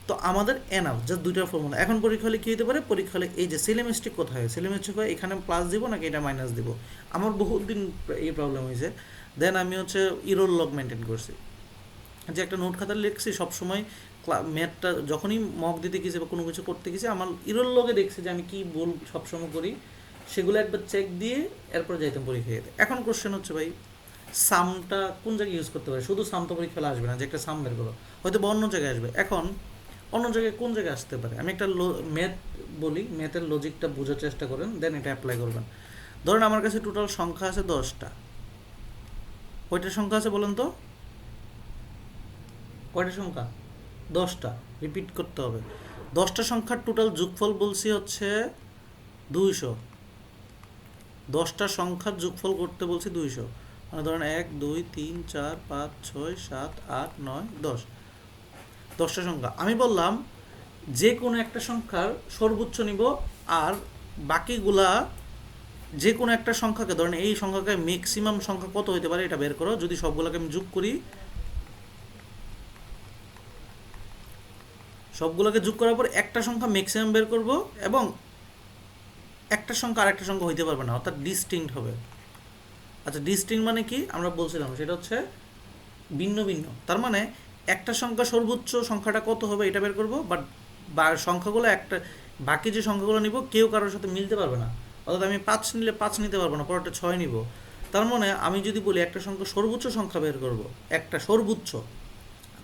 তো আমাদের এনাফ জাস্ট দুইটা ফর্মুলা। এখন পরীক্ষা হলে কী হতে পারে, পরীক্ষা হলে এই যে সিলেমেস্টিক কোথায়, সিলেমেস্টিক হয় এখানে প্লাস দিব নাকি এটা মাইনাস দিব। আমার বহুত দিন এই প্রবলেম হয়েছে, দেন আমি হচ্ছে ইরোর লগ মেনটেন করছি, যে একটা নোট খাতা লিখছি সবসময়, ম্যাথটা যখনই মক দিতে গেছি বা কোনো কিছু করতে গেছি, আমার ইরোর লগে দেখছি যে আমি কী ভুল সবসময় করি, সেগুলো একবার চেক দিয়ে এরপর যাইতাম পরীক্ষা দিতে। এখন কোশ্চেন হচ্ছে ভাই, সামটা কোন জায়গায় ইউজ করতে পারে? শুধু সাম তো পরীক্ষা আসবে না, যে একটা সাম বের করো, হয়তো বা অন্য জায়গায় আসবে। এখন অন্য জায়গায় কোন জায়গায় আসতে পারে, আমি একটা ম্যাথ বলি, ম্যাথের লজিকটা বোঝার চেষ্টা করেন, দেন এটা অ্যাপ্লাই করবেন। ধরেন আমার কাছে টোটাল সংখ্যা আছে 10টা। কয়টা সংখ্যা আছে বলেন তো? কয়টা সংখ্যা? 10টা। রিপিট করতে হবে। 10টা সংখ্যার টোটাল যোগফল বলছি হচ্ছে 200। 10টা সংখ্যার যোগফল করতে বলছি 200। মানে ধরেন 1, 2, 3, 4, 5, 6, 7, 8, 9, 10। 10টা সংখ্যা আমি বললাম যে কোনো একটা সংখ্যার সর্বোচ্চ নিব, আর বাকিগুলা যে কোনো একটা সংখ্যাকে, ধরেন এই সংখ্যাকে ম্যাক্সিমাম সংখ্যা কত হতে পারে এটা বের করো। যদি সবগুলোকে আমি যোগ করি, সবগুলোকে যোগ করার পর একটা সংখ্যা ম্যাক্সিমাম বের করব, এবং একটা সংখ্যা আরেকটা সংখ্যা হইতে পারবে না, অর্থাৎ ডিস্টিংক্ট হবে। আচ্ছা ডিস্টিংক্ট মানে কি আমরা বলছিলাম, সেটা হচ্ছে ভিন্ন ভিন্ন। তার মানে একটা সংখ্যা সর্বোচ্চ সংখ্যাটা কত হবে এটা বের করবো, বাট সংখ্যাগুলো একটা, বাকি যে সংখ্যাগুলো নিব কেউ কারোর সাথে মিলতে পারবে না। অর্থাৎ আমি 5 নিলে 5 নিতে পারবো না, পরেরটা 6 নিব। তার মানে আমি যদি বলি একটা সংখ্যা সর্বোচ্চ সংখ্যা বের করব, একটা সর্বোচ্চ,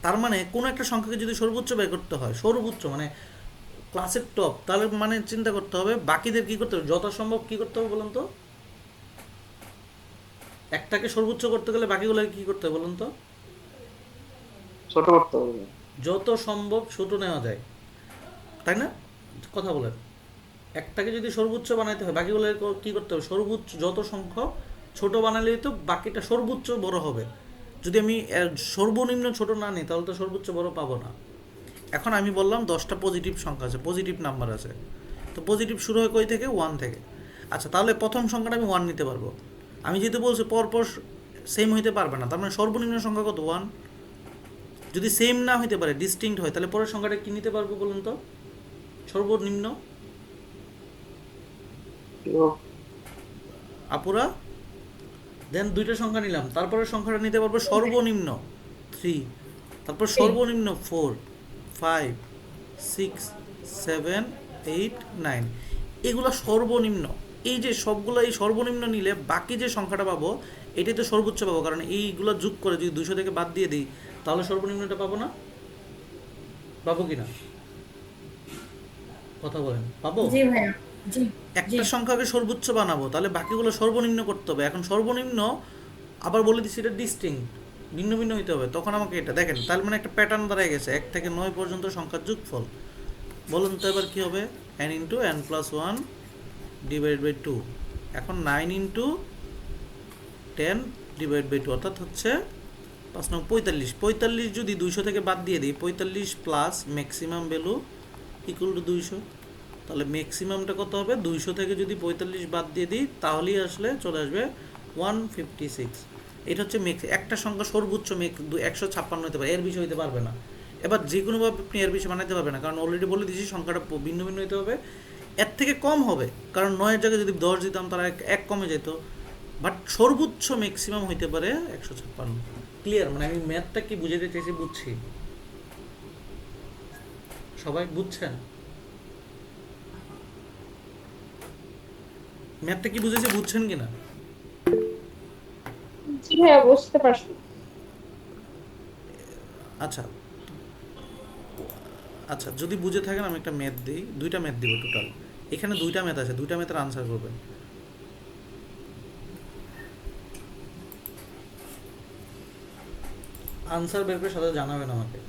তার মানে কোনো একটা সংখ্যাকে যদি সর্বোচ্চ বের করতে হয়, সর্বোচ্চ মানে ক্লাসের টপ, তাহলে মানে চিন্তা করতে হবে বাকিদের কী করতে হবে, যথাসম্ভব কী করতে হবে বলুন তো? একটাকে সর্বোচ্চ করতে গেলে বাকিগুলোকে কী করতে হবে বলুন তো? ছোট করতে হবে, যত সম্ভব ছোট নেওয়া যায়, তাই না? কথা বলেন, একটাকে যদি সর্বোচ্চ বানাইতে হয় বাকিগুলো কী করতে হবে, সর্বোচ্চ যত সংখ্যক ছোট বানালেই তো বাকিটা সর্বোচ্চ বড় হবে। যদি আমি সর্বনিম্ন ছোট না নিই তাহলে তো সর্বোচ্চ বড় পাবো না। এখন আমি বললাম 10টা পজিটিভ সংখ্যা আছে, পজিটিভ নাম্বার আছে, তো পজিটিভ শুরু হয় কই থেকে? 1 থেকে। আচ্ছা তাহলে প্রথম সংখ্যাটা আমি 1 নিতে পারবো। আমি যেহেতু বলছি পরপর সেম হইতে পারবে না, তার মানে সর্বনিম্ন সংখ্যা কত? 1। যদি সেম না হইতে পারে, ডিস্টিংক্ট হয়, তাহলে পরের সংখ্যাটা কী নিতে পারবো বলুন তো? সর্বনিম্ন। আপুরা, দেন দুইটা সংখ্যা নিলাম, তারপরে সংখ্যাটা নিতে পারবো সর্বনিম্ন 3, তারপর সর্বনিম্ন 4, 5, 6, 7, 8, 9, এগুলো সর্বনিম্ন। এই যে সবগুলো এই সর্বনিম্ন নিলে বাকি যে সংখ্যাটা পাবো এটাই তো সর্বোচ্চ পাবো, কারণ এইগুলো যোগ করে যদি 200 থেকে বাদ দিয়ে দিই তাহলে সর্বনিম্নটা পাবো না? পাবো কি না? কথা বলেন, পাবো? জি ভাইয়া, জি। একটা সংখ্যাকে সর্বোচ্চ বানাবো, তাহলে বাকিগুলো সর্বনিম্ন করতে হবে। এখন সর্বনিম্ন আবার বলে দিচ্ছি এটা ডিস্টিংক্ট, ভিন্ন ভিন্ন হইতে হবে, তখন আমাকে এটা দেখেন, তার মানে একটা প্যাটার্ন দাঁড়ায় গেছে, 1 থেকে 9 পর্যন্ত সংখ্যার যোগফল। বলুন তো এবার কী হবে? n into n plus 1 divide by 2। এখন 9 ইন্টু 10 ডিভাইড বাই 2, অর্থাৎ হচ্ছে 5 9 45। 45 যদি 200 থেকে বাদ দিয়ে দিই, 45 plus maximum value equal to 200, তাহলে ম্যাক্সিমামটা কত হবে? 200 থেকে যদি 45 বাদ দিয়ে দিই তাহলেই আসলে চলে আসবে 156। এটা হচ্ছে একটা সংখ্যা সর্বোচ্চ 156 হতে পারে, এর বেশি হতে পারবে না। এবার যে কোনোভাবে আপনি এর বেশি বানাতে পারবেন না, কারণ অলরেডি বলে দিয়েছি সংখ্যাটা ভিন্ন ভিন্ন হতে হবে। এর থেকে কম হবে, কারণ 9-এর জায়গায় যদি 10 দিতাম তারা 1 কমে যেত, বাট সর্বোচ্চ ম্যাক্সিমাম হইতে পারে 156। ক্লিয়ার? মানে আমি ম্যাথটা কি বুঝাতে চেয়েছি বুঝছি? সবাই বুঝছেন ম্যাথটা কি বুঝেছি? বুঝছেন কিনা? জি ভাইয়া বুঝতে পারছি। আচ্ছা আচ্ছা, যদি বুঝে থাকেন আমি একটা ম্যাথ দিই, দুইটা ম্যাথ দিব টোটাল। এখানে দুইটা ম্যাথ আছে, দুইটা ম্যাথের আনসার করবেন। আনসার বের করে সাথে জানাবেন আমাকে।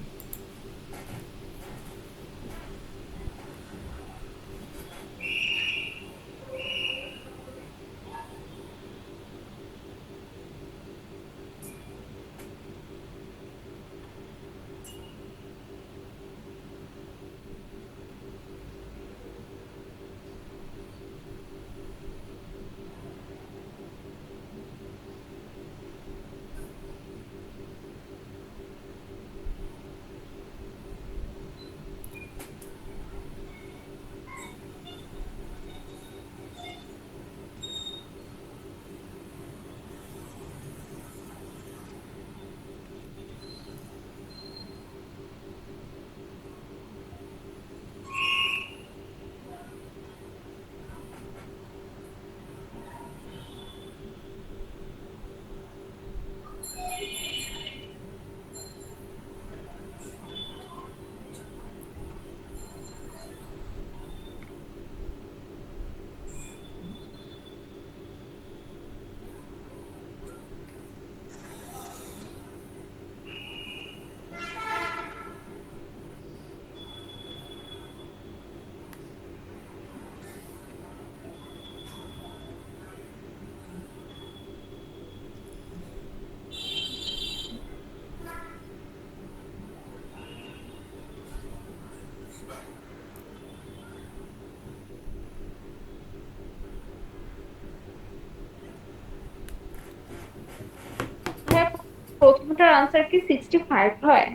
ভাইয়া প্রথমটার আনসার কি 65 হয়?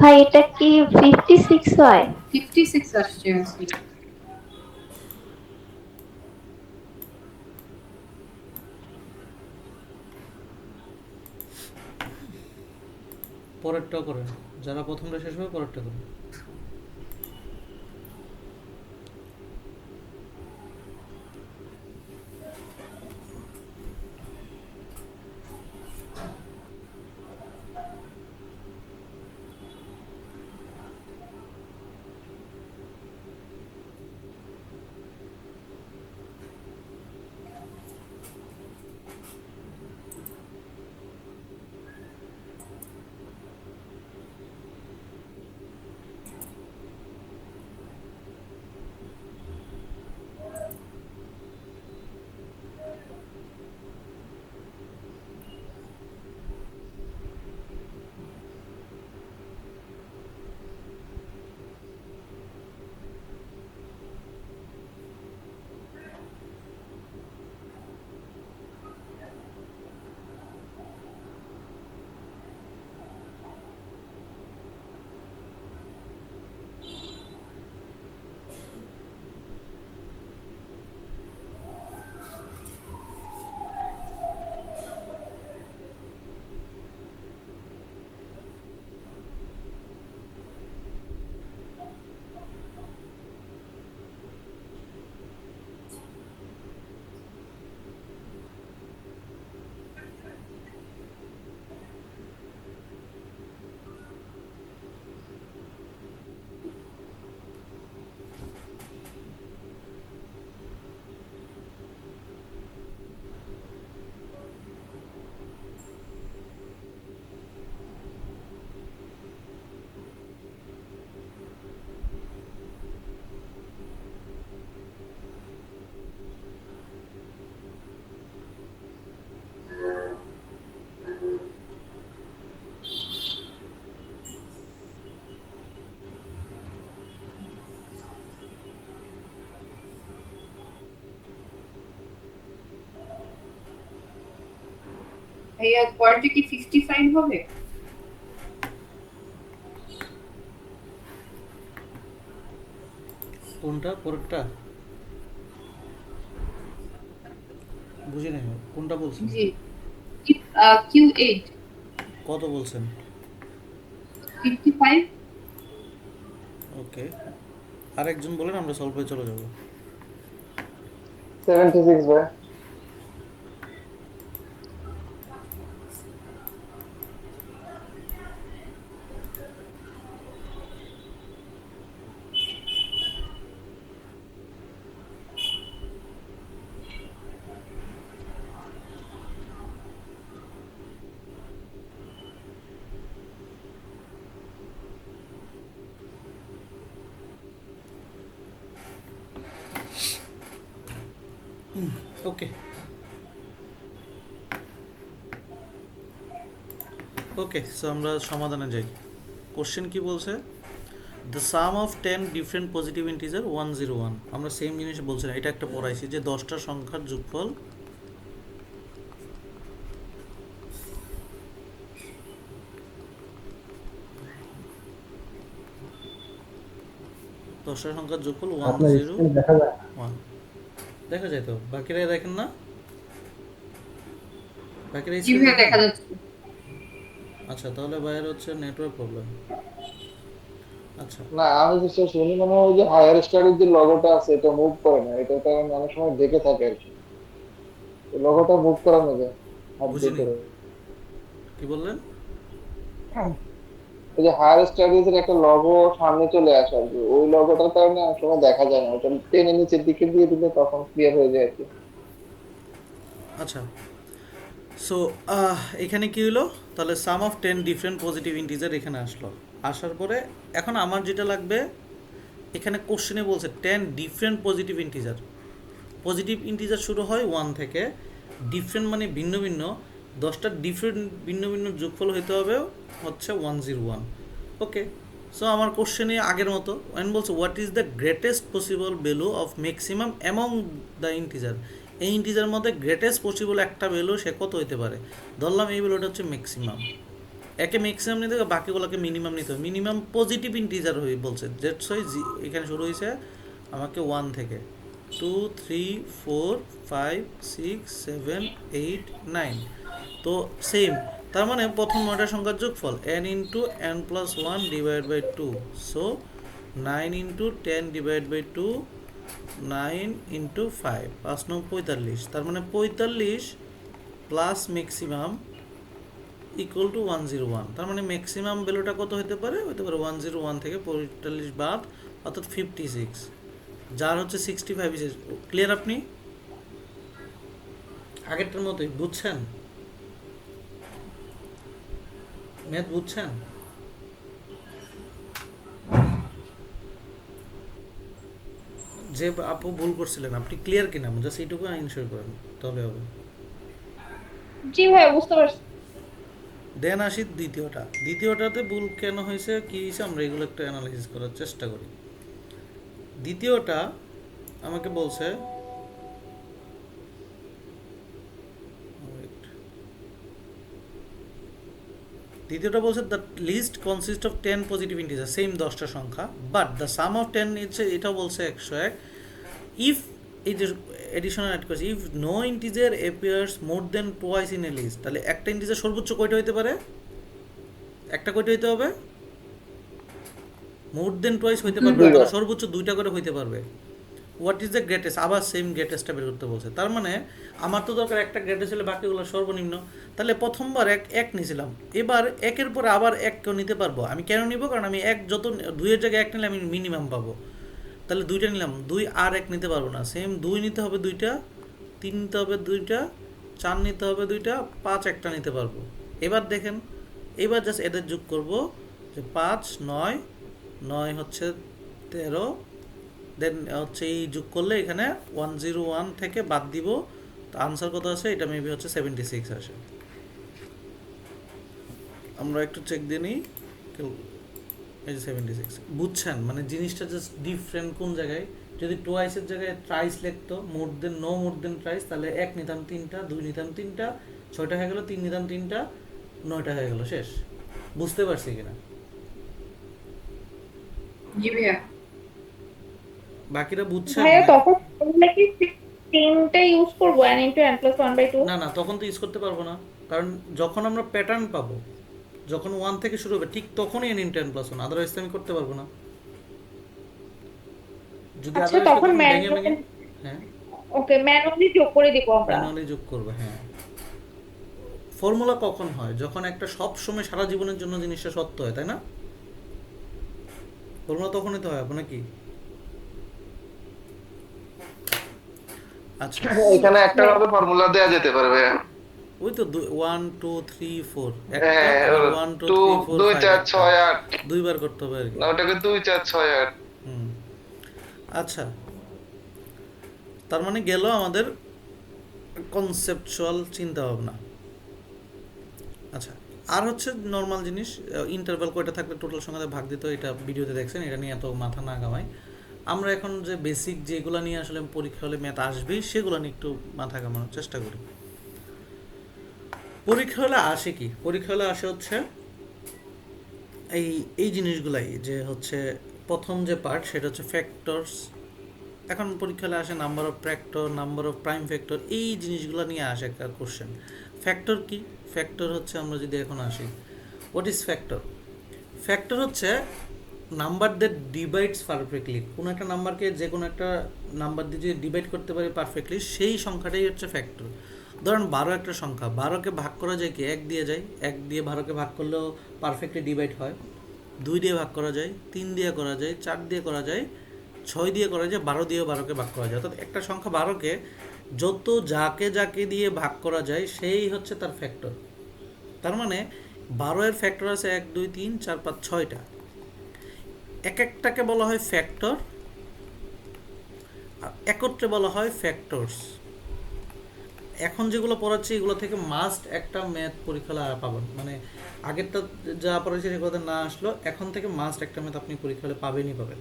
ভাই এটা কি 56 হয়? 56 আসছে answer। পরেরটাও করেন, যারা প্রথমটা শেষ হবে পরেরটা করেন। ভাইয়া পরেরটা কি 65 হবে? কোনটা পরেরটা বুঝি নাই, কোনটা বলছেন? জি Q8 কত বলছেন? 55। ওকে, আরেকজন বলেন, আমরা সলভে চলে যাব। 76 ভাই। ওকে ওকে, সো আমরা সমাধানে যাই। কোশ্চেন কি বলছে? The some of 10 different positive integer 101। আমরা সেম জিনিস বলছি না, এটা একটা পড়াইছি যে 10টা সংখ্যার যোগফল দশটা সংখ্যার যোগফল 101। দেখা যায় তো, বাকিরা দেখেন না? বাকিরা জি ভাইয়া দেখা যাচ্ছে। আচ্ছা, তাহলে বাইরে হচ্ছে নেটওয়ার্ক প্রবলেম। আচ্ছা, না আমি যেটা শুনি মানে ওই যে হায়ার স্টাডির যে লগোটা আছে এটা মুভ করে না, এটা তো আমি অনেক সময় দেখে থাকি আর কি, লগোটা মুভ করানো যায় হাত দিয়ে বুঝিনি, করে। কি বললেন? ওই যে হায়ার স্টাডিজ এর একটা লগো সামনে চলে আসে আর কি, ওই লগোটার কারণে অনেক সময় দেখা যায় না, ওটা টেনে নিচের দিকে দিয়ে দিলে তখন ক্লিয়ার হয়ে যায় আর কি। আচ্ছা, সো এখানে কি হলো? তাহলে সাম অফ 10 ডিফারেন্ট পজিটিভ ইন্টিজার এখানে আসলো। আসার পরে এখন আমার যেটা লাগবে, এখানে কোশ্চেনে বলছে 10 different positive integer. Positive integer শুরু হয় 1 থেকে, ডিফারেন্ট মানে ভিন্ন ভিন্ন, 10টা ডিফারেন্ট ভিন্ন ভিন্ন যোগফল হইতে হবে হচ্ছে 101। ওকে, সো আমার কোশ্চেনে আগের মতো ওয়ান বলছে what is the greatest possible value of maximum among the integer. এই ইন্টিজার মধ্যে গ্রেটেস্ট পসিবল একটা ভ্যালু সে কত হইতে পারে। ধরলাম এই ভ্যালুটা হচ্ছে ম্যাক্সিমাম, একে ম্যাক্সিমাম নিতে হবে, বাকিগুলোকে মিনিমাম নিতে হবে। মিনিমাম পজিটিভ ইন্টিজার হয়ে বলছে, দ্যাটস ওয়াই এখানে শুরু হয়েছে আমাকে 1 থেকে 2 3 4 5 6 7 8 9। তো সেম, তার মানে প্রথম 9টা সংখ্যার যোগফল n into n plus 1 divide by 2, so 9 into 10 divide by 2, 9 into 5, 5 9 45। তার মানে 45 প্লাস ম্যাক্সিমাম ইকুয়াল টু 101। তার মানে ম্যাক্সিমাম ভ্যালুটা কত হতে পারে? 101 থেকে 45 বাদ, অর্থাৎ 56, যার হচ্ছে 65 বিশেষ। ক্লিয়ার? আপনি আগেরটার মতোই বুঝছেন? ম্যাথ বুঝছেন? যে আপু ভুল করছিলেন, আপনি ক্লিয়ার কিনা জাস্ট এইটুকু ইনশিওর করেন, তাহলে হবে। জি ভাইয়া বুঝতে পারছি। দেন আসি দ্বিতীয়টা। দ্বিতীয়টাতে ভুল কেন হয়েছে, কি হয়েছে, আমরা এগুলো একটু অ্যানালাইসিস করার চেষ্টা করি। দ্বিতীয়টা আমাকে বলছে দ্বিতীয়টা বলছে the list consist of 10 positive integer, same 10টা সংখ্যা, বাট দ্য সাম অফ 10 হচ্ছে, এটাও বলছে 101। ইফ এই যে এডিশনাল অ্যাড করছে, if no integer appears more than twice in a list, তাহলে একটা ইন্টিজার সর্বোচ্চ কয়টা হইতে পারে? একটা কয়টা হইতে হবে? মোর দেন টোয়াইস হইতে পারবে না, তাহলে সর্বোচ্চ 2টা করে হইতে পারবে। হোয়াট ইজ দ্য গ্রেটেস্ট, আবার সেম গ্রেটেস্টটা বের করতে বলছে। তার মানে আমার তো দরকার একটা গ্রেটেস্ট হলে বাকিগুলো সর্বনিম্ন। তাহলে প্রথমবার এক নিয়েছিলাম, এবার একের পরে আবার এক কেউ নিতে পারবো। আমি কেন নিব? কারণ আমি এক যত 2-এর জায়গায় 1 নিলে আমি মিনিমাম পাবো। তাহলে 2টা নিলাম, 2 আর 1 নিতে পারবো না, সেম 2 নিতে হবে 2টা, 3 নিতে হবে 2টা, 4 নিতে হবে 2টা, 5 একটা নিতে পারবো। এবার দেখেন, এবার জাস্ট এদের যোগ করব, যে 5 9 9 হচ্ছে 13, দেন হচ্ছে এই যোগ করলে এখানে 101 থেকে বাদ দিব, তো আনসার কত আছে? এটা মেবি হচ্ছে 76 আসে। আমরা একটু চেক দিয়ে নিই, এই যে 76। বুঝছেন মানে জিনিসটা জাস্ট ডিফারেন্ট কোন জায়গায়? যদি টোয়াইসের জায়গায় ট্রাইস লিখতো, মোর দেন ট্রাইস, তাহলে 1 নিতাম 3টা, 2 নিতাম 3টা, 6টা হয়ে গেল, 3 নিলাম 3টা, 9টা হয়ে গেল, শেষ। বুঝতে পারছি কিনা? জি ভাইয়া। বাকিরা বুঝছেন? ভাইয়া তখন আমরা কি তিনটা ইউজ করবো n into n plus 1/2? না না, তখন তো ইউজ করতে পারবো না, কারণ যখন আমরা প্যাটার্ন পাবো, যখন 1 থেকে শুরু হবে ঠিক তখনই n into n plus 1, otherwise আমি করতে পারবো না। যদি আচ্ছা otherwise তখন তুমি ভেঙে ম্যানুয়ালি, ভেঙে, হ্যাঁ ওকে ম্যানুয়ালি যোগ করে দিব আমরা। ম্যানুয়ালি যোগ করবে। হ্যাঁ, ফর্মুলা কখন হয়? যখন একটা সব সময় সারা জীবনের জন্য জিনিসটা সত্য হয়, তাই না? ফর্মুলা তখনই তো হয় আপনার কি? আচ্ছা, এখানে একটা ভাবে ফর্মুলা দেয়া যেতে পারে ভাইয়া। ওই তো 1 2 3 4 হ্যাঁ, একটা, 1 2 2 3 4 2 5 4 6 8, দুইবার করতে হবে আর কি। না ওটাকে 2 4 6 8। হুম, আচ্ছা, তার মানে গেল আমাদের কনসেপচুয়াল চিন্তা ভাবনা। আচ্ছা, আর হচ্ছে নর্মাল জিনিস, ইন্টারভ্যাল কয়টা থাকলে টোটাল সংখ্যাতে ভাগ দিতে হয়, এটা ভিডিওতে দেখছেন, এটা নিয়ে এত মাথা না ঘামাই। আমরা এখন যে বেসিক যেগুলো নিয়ে আসলে পরীক্ষা হলে ম্যাথ আসবেই, সেগুলো নিয়ে একটু মাথা ঘামানোর চেষ্টা করি। পরীক্ষা হলে আসে কি? পরীক্ষা হলে আসে হচ্ছে এই এই জিনিসগুলাই, যে হচ্ছে প্রথম যে পার্ট সেটা হচ্ছে ফ্যাক্টরস। এখন পরীক্ষা হলে আসে number of factor, number of prime factor, এই জিনিসগুলো নিয়ে আসে একটা কোশ্চেন। ফ্যাক্টর কি? ফ্যাক্টর হচ্ছে, আমরা যদি এখন আসি, হোয়াট ইজ ফ্যাক্টর? ফ্যাক্টর হচ্ছে নাম্বার দ্যাট ডিভাইডস পারফেক্টলি। কোনো একটা নাম্বারকে যে কোনো একটা নাম্বার দিয়ে যদি ডিভাইড করতে পারি পারফেক্টলি, সেই সংখ্যাটাই হচ্ছে ফ্যাক্টর। ধরেন 12 একটা সংখ্যা, 12কে ভাগ করা যায় কি? 1 দিয়ে যায়, 1 দিয়ে 12কে ভাগ করলেও পারফেক্টলি ডিভাইড হয়। 2 দিয়ে ভাগ করা যায়, 3 দিয়ে করা যায়, 4 দিয়ে করা যায়, 6 দিয়ে করা যায়, 12 দিয়েও 12কে ভাগ করা যায়। অর্থাৎ একটা সংখ্যা 12কে যত যাকে যাকে দিয়ে ভাগ করা যায় সেই হচ্ছে তার ফ্যাক্টর। তার মানে 12 এর ফ্যাক্টর আছে 1 2 3 4 5 6টা। এক একটাকে বলা হয় ফ্যাক্টর, আর একত্রে বলা হয় ফ্যাক্টরস। এখন যেগুলো পড়াচ্ছি এগুলো থেকে মাস্ট একটা ম্যাথ পরীক্ষা পাবেন, মানে আগেরটা যা পড়াচ্ছি সেগুলোতে না আসলো, এখন থেকে মাস্ট একটা ম্যাথ আপনি পরীক্ষা হলে পাবেনই পাবেন।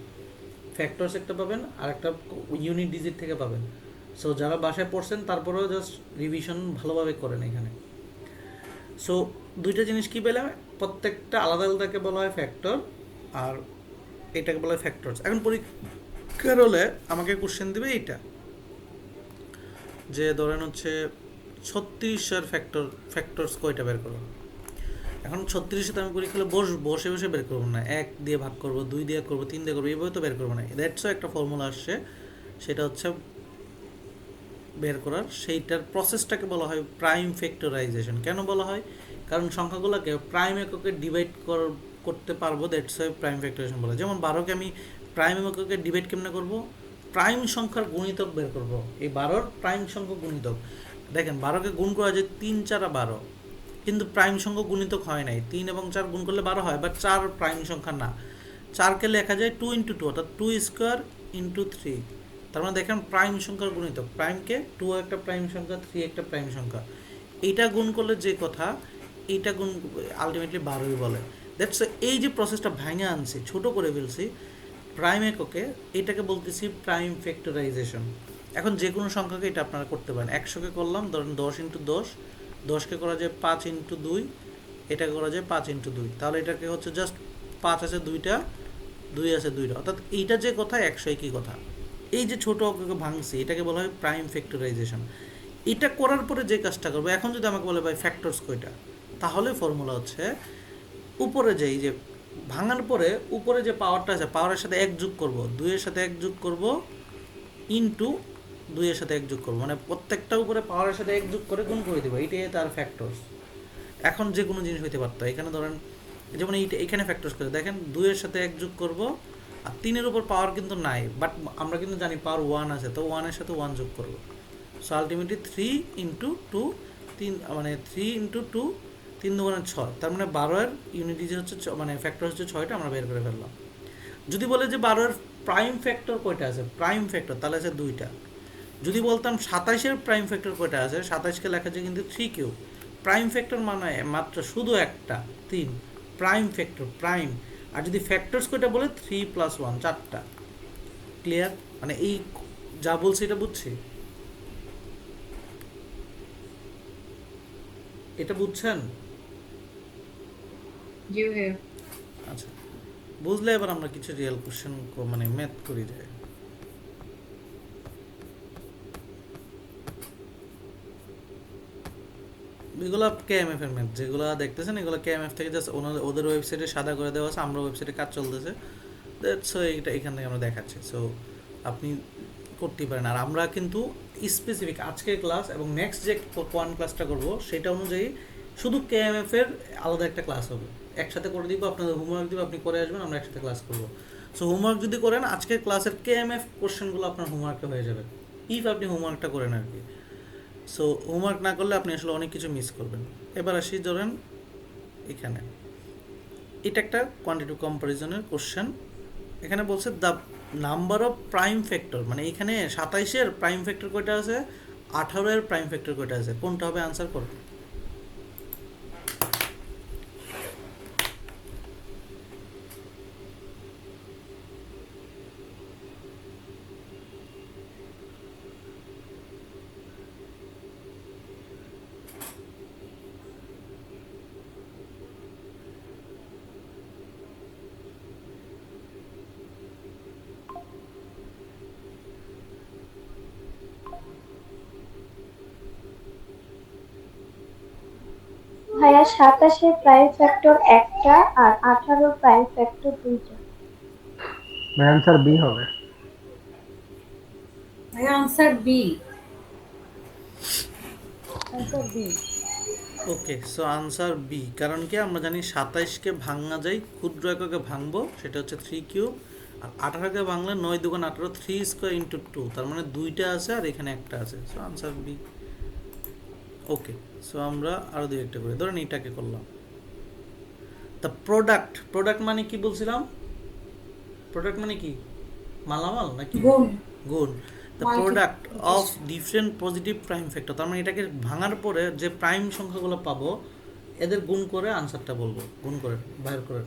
ফ্যাক্টরস একটা পাবেন, আর একটা ইউনিট ডিজিট থেকে পাবেন। সো যারা বাসায় পড়ছেন তারপরেও জাস্ট রিভিশন ভালোভাবে করেন এখানে। সো দুইটা জিনিস কি পেলাম, প্রত্যেকটা আলাদা আলাদাকে বলা হয় ফ্যাক্টর, আর এটাকে বলা হয় ফ্যাক্টরস। এখন পরীক্ষার হলে আমাকে কোশ্চেন দিবে এইটা, যে ধরেন হচ্ছে 36 ফ্যাক্টরস কয়টা বের করো। এখন 36 সাথে আমি পরীক্ষা বসে বসে বের করবো না, 1 দিয়ে ভাগ করবো, 2 দিয়ে করবো, 3 দিয়ে করবো, এইভাবে তো বের করবো না। দ্যাটসও একটা ফর্মুলা আসছে, সেটা হচ্ছে বের করার, সেইটার প্রসেসটাকে বলা হয় প্রাইম ফ্যাক্টরাইজেশন। কেন বলা হয়? কারণ সংখ্যাগুলোকে প্রাইম এককে ডিভাইড করতে পারবো, দ্যাটস ওয়াই প্রাইম ফ্যাক্টরাইজেশন বলা হয়। যেমন 12কে আমি প্রাইম এককে ডিভাইড কেমনে করবো? প্রাইম সংখ্যার গুণিতক বের করবো, এই 12র প্রাইম সংখ্যা গুণিতক। দেখেন 12কে গুণ করা যায় 3 4 12, কিন্তু প্রাইম সংখ্যা গুণিতক হয় নাই। 3 এবং 4 গুণ করলে 12 হয়, বাট 4 প্রাইম সংখ্যা না। 4কে লেখা যায় 2 × 2, অর্থাৎ 2 স্কোয়ার × 3। তার মানে দেখেন প্রাইম সংখ্যার গুণিতক, প্রাইমকে 2 একটা প্রাইম সংখ্যা, 3 একটা প্রাইম সংখ্যা, এইটা গুণ করলে যে কথা, এইটা গুণ আলটিমেটলি 12ই বলে। দ্যাটস এই যে প্রসেসটা ভাঙে আনছি, ছোট করে ফেলছি প্রাইম এককে, এটাকে বলতেছি প্রাইম ফ্যাক্টরাইজেশন। এখন যে কোনো সংখ্যাকে এটা আপনারা করতে পারেন। 100কে করলাম, ধরেন 10 × 10, 10কে করা যায় 5 × 2, এটাকে করা যায় 5 × 2, তাহলে এটাকে হচ্ছে জাস্ট 5 আছে 2টা, 2 আছে 2টা, অর্থাৎ এইটা যে কথা 100 একই কথা। এই যে ছোট অঙ্ককে ভাঙছি, এটাকে বলা হয় প্রাইম ফ্যাক্টরাইজেশন। এটা করার পরে যে কাজটা করবো, এখন যদি আমাকে বলে ভাই ফ্যাক্টরস কয়টা, তাহলে ফর্মুলা হচ্ছে উপরে যেই যে ভাঙার পরে উপরে যে পাওয়ারটা আছে, পাওয়ারের সাথে 1 যোগ করব, 2 এর সাথে 1 যোগ করব, ইনটু 2 এর সাথে 1 যোগ করব, মানে প্রত্যেকটা উপরে পাওয়ারের সাথে 1 যোগ করে গুণ করে দেবো, এইটাই তার ফ্যাক্টরস। এখন যে কোনো জিনিস হইতে পারতো, এখানে ধরেন যেমন এইটা, এখানে ফ্যাক্টরস করে দেখেন 2 এর সাথে 1 যোগ করব, আর 3 এর উপর পাওয়ার কিন্তু নাই, বাট আমরা কিন্তু জানি পাওয়ার 1 আছে, তো 1 এর সাথে 1 যোগ করব। সো আলটিমেটলি 3 × 2, 3 মানে 3 × 2, 3 2 6, তার মানে 12 এর ইউনিট ডিজিট হচ্ছে মানে ফ্যাক্টর হচ্ছে 6টা, আমরা বের করে ফেললাম। যদি বলে যে 12 এর প্রাইম ফ্যাক্টর কয়টা আছে, প্রাইম ফ্যাক্টর তাহলে আছে 2টা। যদি বলতাম 27 এর প্রাইম ফ্যাক্টর কয়টা আছে, 27কে লেখা যায় কিন্তু 3 কিউ। প্রাইম ফ্যাক্টর মানে মাত্র শুধু একটা 3, প্রাইম ফ্যাক্টর প্রাইম। আর যদি ফ্যাক্টরস কয়টা বলে 3 + 1 4টা। ক্লিয়ার? মানে এই যা বলছি এটা বুঝছি? এটা বুঝছেন? জি ভাইয়া। আচ্ছা, বুঝলে এবার আমরা কিছু রিয়েল কোশ্চেন মানে ম্যাথ করি যায়। এগুলো কেএমএফ এর ম্যাথ যেগুলো দেখতেছেন, এগুলো কেএমএফ থেকে জাস্ট ওদের ওয়েবসাইটে সাদা করে দেওয়া আছে, আমরা ওয়েবসাইটে কাজ চলতেছে, সো এইটা এখান থেকে আমরা দেখাচ্ছি। সো আপনি করতেই পারেন। আর আমরা কিন্তু স্পেসিফিক আজকের ক্লাস এবং নেক্সট যে কোয়ান ক্লাসটা করব সেটা অনুযায়ী শুধু কেএমএফ এর আলাদা একটা ক্লাস হবে, একসাথে করে দিব, আপনাদের হোমওয়ার্ক দিব, আপনি করে আসবেন, আমরা একসাথে ক্লাস করব। সো হোমওয়ার্ক যদি করেন আজকের ক্লাসের কেএমএফ কোশ্চেনগুলো আপনার হোমওয়ার্কে হয়ে যাবে, ইফ আপনি হোমওয়ার্কটা করেন আর কি। সো হোমওয়ার্ক না করলে আপনি আসলে অনেক কিছু মিস করবেন। এবার আসি ধরেন এখানে, এটা একটা কোয়ান্টিটিভ কম্পারিজনের কোশ্চেন। এখানে বলছে the number of prime factor, মানে এখানে 27-এর প্রাইম ফ্যাক্টর কয়টা আছে, 18-এর প্রাইম ফ্যাক্টর কয়টা আছে, কোনটা হবে আনসার করবে। ভাইয়া 27-এর প্রাইম ফ্যাক্টর একটা আর 18-র প্রাইম ফ্যাক্টর দুইটা। অ্যান্সার বি হবে। ভাইয়া answer B. Answer B. Okay, so answer B. কারণ কি আমরা জানি 27কে ভাঙা যায়, ক্ষুদ্র এককে ভাঙবো, সেটা হচ্ছে 3 কিউব। আর 18কে ভাঙলে 9 2 18, 3 স্কোয়ার ইন্টু 2, তার মানে দুইটা আছে আর এখানে একটা আছে। So answer B. Okay, so আমরা আরও দুই একটা করি, ধরেন এইটাকে করলাম। তা প্রোডাক্ট, প্রোডাক্ট মানে কি বলছিলাম? প্রোডাক্ট মানে কি, মালামাল নাকি গুণ। গুণ। The Multi- product of different positive prime factor, তার মানে এটাকে ভাঙার পরে যে প্রাইম সংখ্যাগুলো পাবো এদের গুণ করে আনসারটা বলবো, গুণ করে বাইর করে।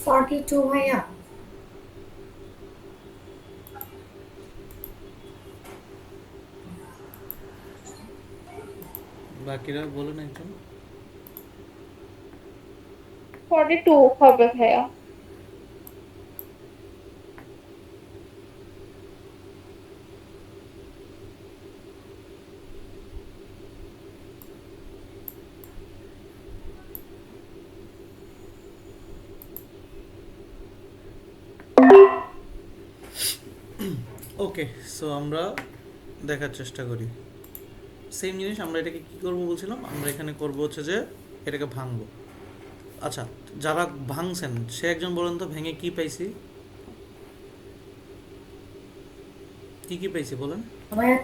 ফর্টি টু ভাইয়া। বাকিরা বলেন একজন। 42 হবে ভাইয়া। ওকে, সো আমরা দেখার চেষ্টা করি সেম জিনিস। আমরা এটাকে কি করব বলছিলাম, আমরা এখানে করব হচ্ছে যে এটাকে ভাঙবো। আচ্ছা, যারা ভাঙছেন সে একজন বলেন তো ভেঙে কি পাইছি, কি কি পাইছি বলেন। ভাইয়া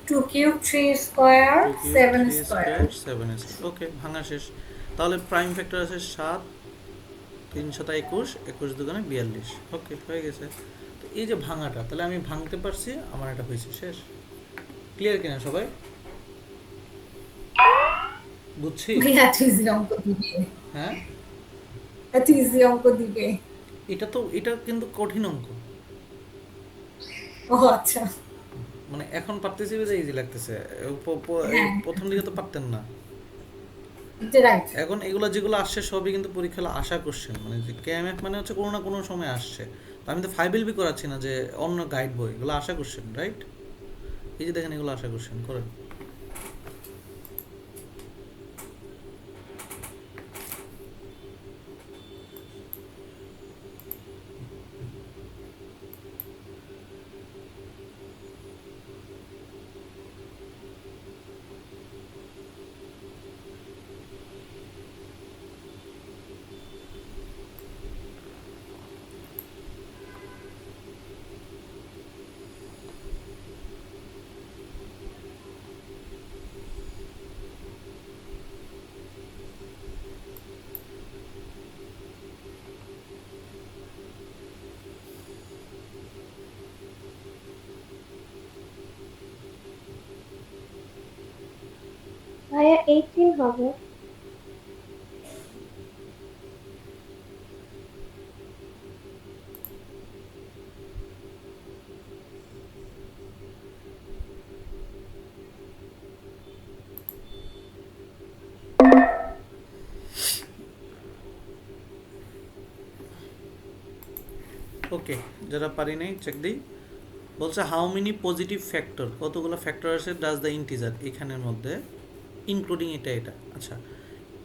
2 cube 3 square 2 cube 7 3 square. Square 7 square. Okay, ভাঙা শেষ। তাহলে প্রাইম ফ্যাক্টর আছে 7, 3 7 21, 21 দুগুণে 42। ওকে, হয়ে গেছে। তো এই যে ভাঙাটা, তাহলে আমি ভাঙতে পারছি, আমার এটা হয়েছে শেষ। ক্লিয়ার কিনা সবাই? বুঝছি? ভাইয়া এত ইজি অঙ্ক দিবে, হ্যাঁ, এত ইজি অঙ্ক দিবে। এটা কিন্তু কঠিন অঙ্ক। ও আচ্ছা, মানে এখন পারতেছি বিধায় ইজি লাগতেছে। এই হ্যাঁ প্রথম দিকে তো পারতেন না। রাইট। এখন এগুলো যেগুলো আসছে সবই কিন্তু পরীক্ষা আশা কোশ্চেন, মানে যে কেএমএফ মানে হচ্ছে কোনো না কোনো সময় আসছে। তো আমি তো 5LB করাচ্ছি না যে অন্য গাইড বই, এগুলো আশা কোশ্চেন, রাইট? এই যে দেখেন, এগুলো আশা কোশ্চেন করেন। ভাইয়া 18 হবে। ওকে, যারা পারি নাই চেক দিই। বলছে হাউ মেনি পজিটিভ ফ্যাক্টর, কতগুলো ফ্যাক্টর আছে ডাজ দ্য ইন্টিজার, এখানের মধ্যে ইনক্লুডিং এটা। আচ্ছা,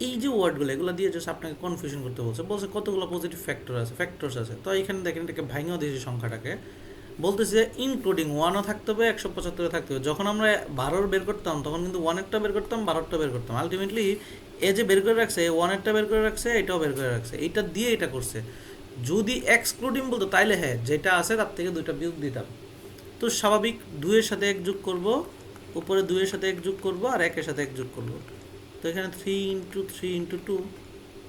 এই যে ওয়ার্ডগুলো, এগুলো দিয়ে জাস্ট আপনাকে কনফিউশন করতে বলছে। বলছে কতগুলো পজিটিভ ফ্যাক্টরস আছে। তো এখানে দেখেন, এটাকে ভাঙেও দিয়েছি সংখ্যাটাকে। বলতেছে ইনক্লুডিং 1ও থাকতে হবে, 175 থাকতে হবে। যখন আমরা 12 বের করতাম তখন কিন্তু 1-এরটা বের করতাম, 12-টা বের করতাম। আলটিমেটলি এ যে বের করে রাখছে, 1-এরটা বের করে রাখছে, এটাও বের করে রাখছে, এইটা দিয়ে এটা করছে। যদি এক্সক্লুডিং বলতো তাইলে হ্যাঁ, যেটা আছে তার থেকে 2টা বিয়োগ দিতাম। তো স্বাভাবিক 2-এর সাথে 1 যোগ করব, উপরে 2-এর সাথে 1 যোগ করব, আর 1-এর সাথে 1 যোগ করব। তো এখানে 3 × 3 × 2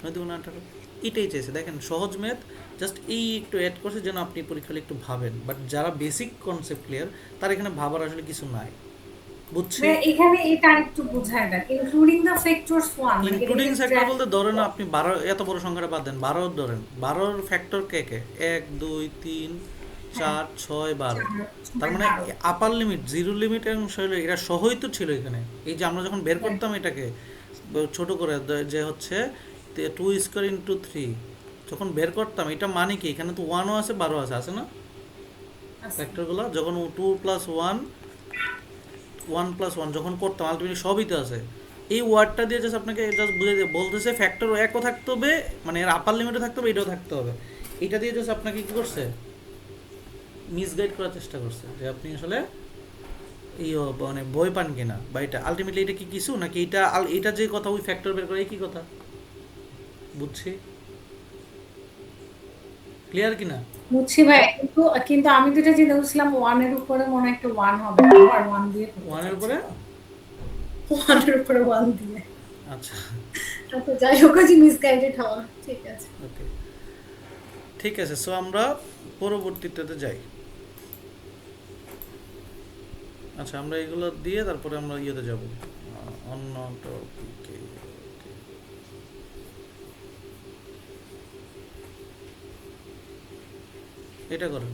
18। এটাই চাইছে। দেখেন সহজ ম্যাথ, জাস্ট এই একটু অ্যাড করছে যেন আপনি পরীক্ষায় একটু ভাবেন। বাট যারা বেসিক কনসেপ্ট ক্লিয়ার, তার এখানে ভাবার আসলে কিছু নাই। বুঝছি? ভাইয়া এখানে এটা একটু বোঝায় দেন, ইনক্লুডিং দ্য ফ্যাক্টরস 1 মানে ইনক্লুডিং ফ্যাক্টর বলতে ধরেন আপনি 12, এত বড় সংখ্যাটা বাদ দেন, 12 ধরেন। 12-র ফ্যাক্টর কে কে? 1 2 3 4 6 12। তার মানে আপার লিমিট, জিরো লিমিট এবং এরা সহই তো ছিল এখানে। এই যে আমরা যখন বের করতাম এটাকে ছোট করে, যে হচ্ছে 2 স্কোয়ার ইন্টু 3, যখন বের করতাম এটা মানে কি, এখানে তো 1ও আছে 12 আছে না ফ্যাক্টরগুলো? যখন 2 + 1 1 + 1 যখন করতাম, আলটিমেটলি সবই তো আছে। এই ওয়ার্ডটা দিয়ে জাস্ট আপনাকে জাস্ট বুঝে দিয়ে বলতেছে ফ্যাক্টর একও থাকতে হবে, মানে এর আপার লিমিটও থাকতে হবে, এটাও থাকতে হবে। এটা দিয়ে জাস্ট আপনাকে কী করছে, মিসগাইড করার চেষ্টা করছে যে আপনি আসলে এই মানে বই পান কিনা, বা এটা আলটিমেটলি এটা কি কিছু নাকি এটা যে কথা ওই ফ্যাক্টর বের করে, এই কি কথা? বুঝছি? ক্লিয়ার কিনা? বুঝছি ভাই, কিন্তু কিন্তু আমি যেটা চিন্তা করছিলাম 1 এর উপরে মনে হয় একটা 1 হবে, আর 1 দিয়ে 1-এর উপরে 1 এর উপরে 1 দিয়ে। আচ্ছা, আচ্ছা যাই হোক, যে মিসগাইডেড হওয়া, ঠিক আছে। ওকে, ঠিক আছে। সো আমরা পরবর্তীটাতে যাই। আচ্ছা, আমরা এগুলো দিয়ে তারপরে আমরা ইয়েতে যাব, অন্য টপিকে। এটা করেন।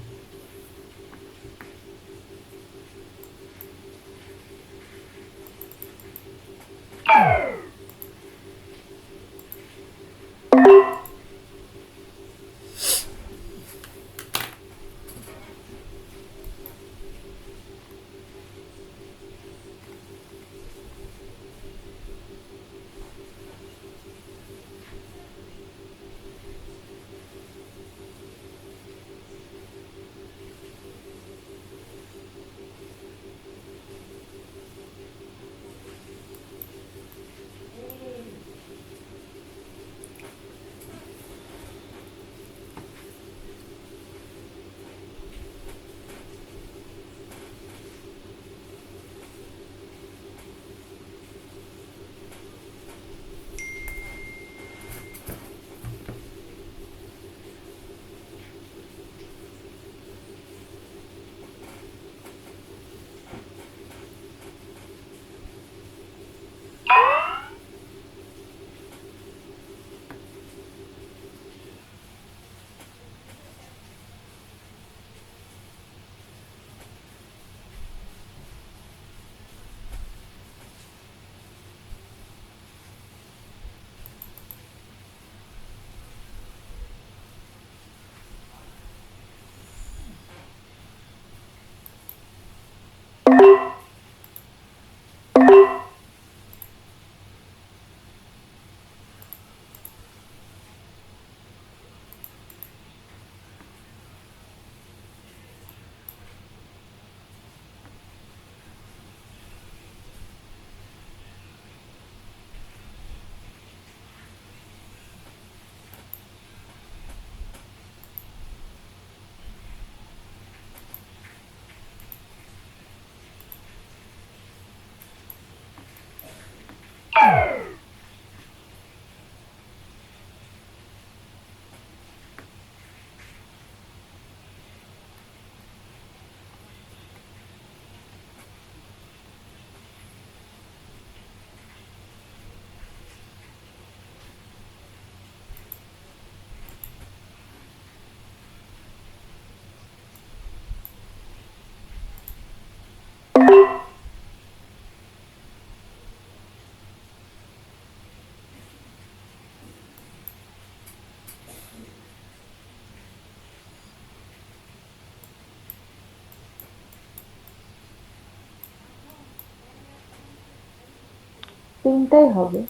তিনটাই হবে।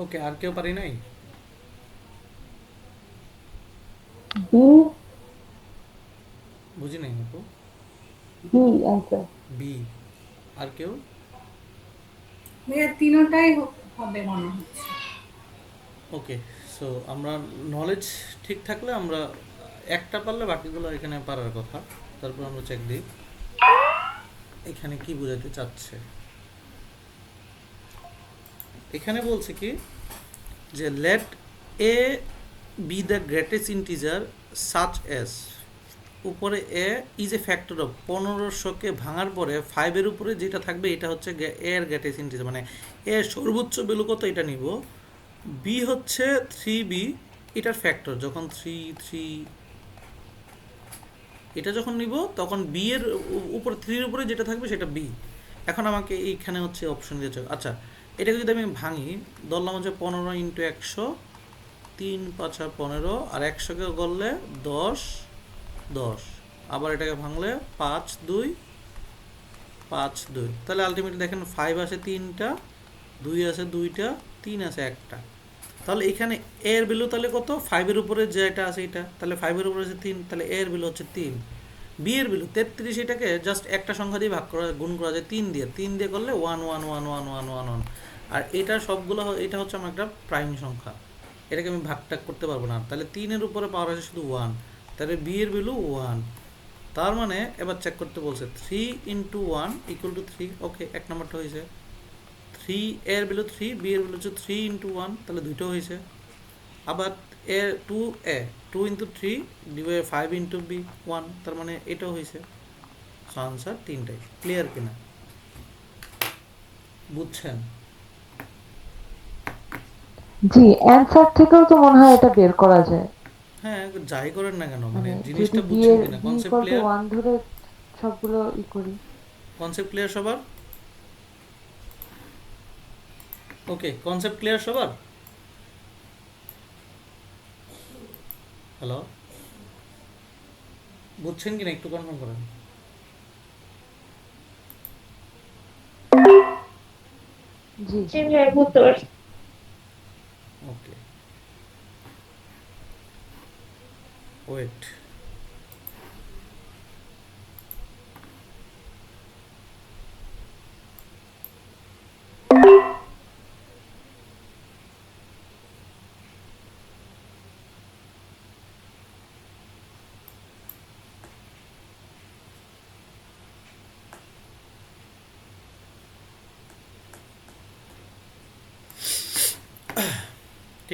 ওকে, আর কেউ পারি নাই? বি বুঝি নাই আপু। B answer. বি। আর কেউ? ভাইয়া তিনটাই হবে মনে হচ্ছে। ওকে, সো আমরা নলেজ ঠিক থাকলে আমরা একটা পারলে বাকিগুলো এখানে পারার কথা। তারপর আমরা চেক দিই এখানে কি বোঝাতে চাচ্ছে। এখানে বলছে কি যে let a be the greatest integer such as, উপরে a is a factor of 1500কে ভাঙার পরে 5-এর উপরে যেটা থাকবে এটা হচ্ছে এ এর গ্রেটেস্ট ইন্টিজার, মানে এ সর্বোচ্চ ভ্যালু কত এটা নিব। বি হচ্ছে 3b, এটার ফ্যাক্টর যখন 3 এটা যখন নিব তখন বি এর উপর 3-এর উপরে যেটা থাকবে সেটা বি। এখন আমাকে এইখানে হচ্ছে অপশন দিয়েছে। আচ্ছা, এটাকে যদি আমি ভাঙি, ধরলাম হচ্ছে 15 ইন্টু 100, 3 5 15, আর 100কে করলে 10 10, আবার এটাকে ভাঙলে 5 2 5 2, তাহলে আলটিমেটলি দেখেন 5 আসে 3টা, 2 আছে 2টা, 3 আছে 1টা। তাহলে এখানে এ এর ভ্যালু তাহলে কত? 5-এর উপরে যেটা আছে এটা, তাহলে 5-এর উপরে আছে 3, তাহলে এ এর ভ্যালু হচ্ছে 3। বি এর ভ্যালু 33, এটাকে জাস্ট একটা সংখ্যা দিয়ে ভাগ করা গুণ করা যায় 3 দিয়ে, 3 দিয়ে করলে 1 1 1 1 1 1 1। আর এটা সবগুলো এটা হচ্ছে আমার একটা প্রাইম সংখ্যা, এটাকে আমি ভাগ টাগ করতে পারবো না। তাহলে 3-এর উপরে পাওয়ার আছে শুধু 1, তাহলে বি এর ভ্যালু 1। তার মানে এবার চেক করতে বলছে 3 ইন্টু 1 ইকুয়াল টু 3। ওকে, এক নম্বরটা হয়েছে। 3 এর ভ্যালু 3, বি এর ভ্যালু হচ্ছে 3 ইন্টু 1, তাহলে দুইটা হয়েছে। আবার এ 2a 2 × 3 ডিভাইড 5 × b1, তার মানে এটাও হয়েছে। সো আনসার তিনটাই। ক্লিয়ার কিনা, বুঝছেন? জি, অ্যানসার থেকেও তো মনে হয় এটা বের করা যায়। হ্যাঁ, যাই করেন না কেন, মানে মানে যদি জিনিসটা বি বুঝছেন এর কিনা? B concept equal to clear? 1 ধরে সবগুলো করি। কনসেপ্ট ক্লিয়ার সবার? ওকে, কনসেপ্ট ক্লিয়ার সবার? হ্যালো, বুঝছেন কিনা একটু কনফার্ম করেন। জি জি ভাইয়া বুঝতে পারছি। ওকে, ওয়েট।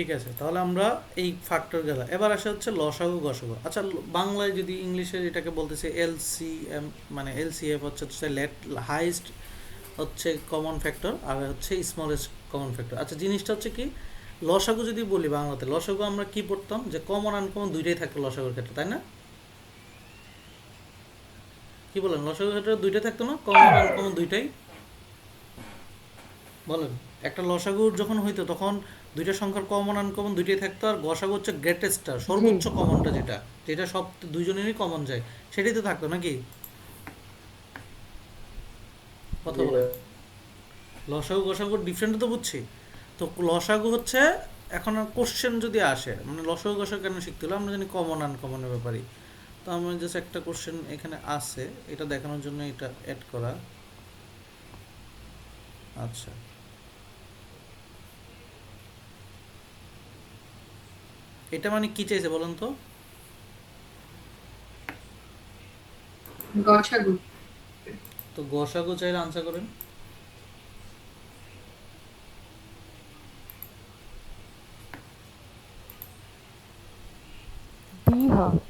ঠিক আছে, তাহলে আমরা এই ফ্যাক্টর গেল। এবার আসে হচ্ছে লসাগু গসাগু। আচ্ছা, বাংলায় যদি ইংলিশে এটাকে বলতেছে এলসিএম, মানে এলসিএফ হচ্ছে হাইস্ট হচ্ছে কমন ফ্যাক্টর, আর হচ্ছে স্মলেস্ট কমন ফ্যাক্টর। আচ্ছা, জিনিসটা হচ্ছে কি, লসাগু যদি বলি বাংলাতে, লসাগু আমরা কি পড়তাম, যে কমন আনকমন দুইটাই থাকতো লসাগুর ক্ষেত্রে, তাই না? কি বলেন, লসাগুর ক্ষেত্রে দুইটাই থাকতো না, কমন আনকমন দুইটাই? বলেন, একটা লসাগুর যখন হইতো তখন দুইটা সংখ্যার কমন আনকমন দুইটাই থাকতো, আর গসাগু হচ্ছে গ্রেটেস্টটা, সর্বোচ্চ কমনটা, যেটা যেটা সব দুইজনেরই কমন যায়, সেটাই তো থাকতো নাকি? কথা বলে, লসাগু গসাগুর ডিফারেন্ট তো বুঝছি। তো লসাগু হচ্ছে, এখন কোশ্চেন যদি আসে, মানে লসাগু গসাগু কেন শিখতে হলো, আমরা জানি কমন আনকমনের ব্যাপারে। তো আমি জাস্ট একটা কোশ্চেন এখানে আছে, এটা দেখানোর জন্য এটা অ্যাড করা। আচ্ছা, এটা মানে কি চাইছে বলেন তো? গসাগু। তো গসাগু চাইলে আনসার করেন। বি হবে।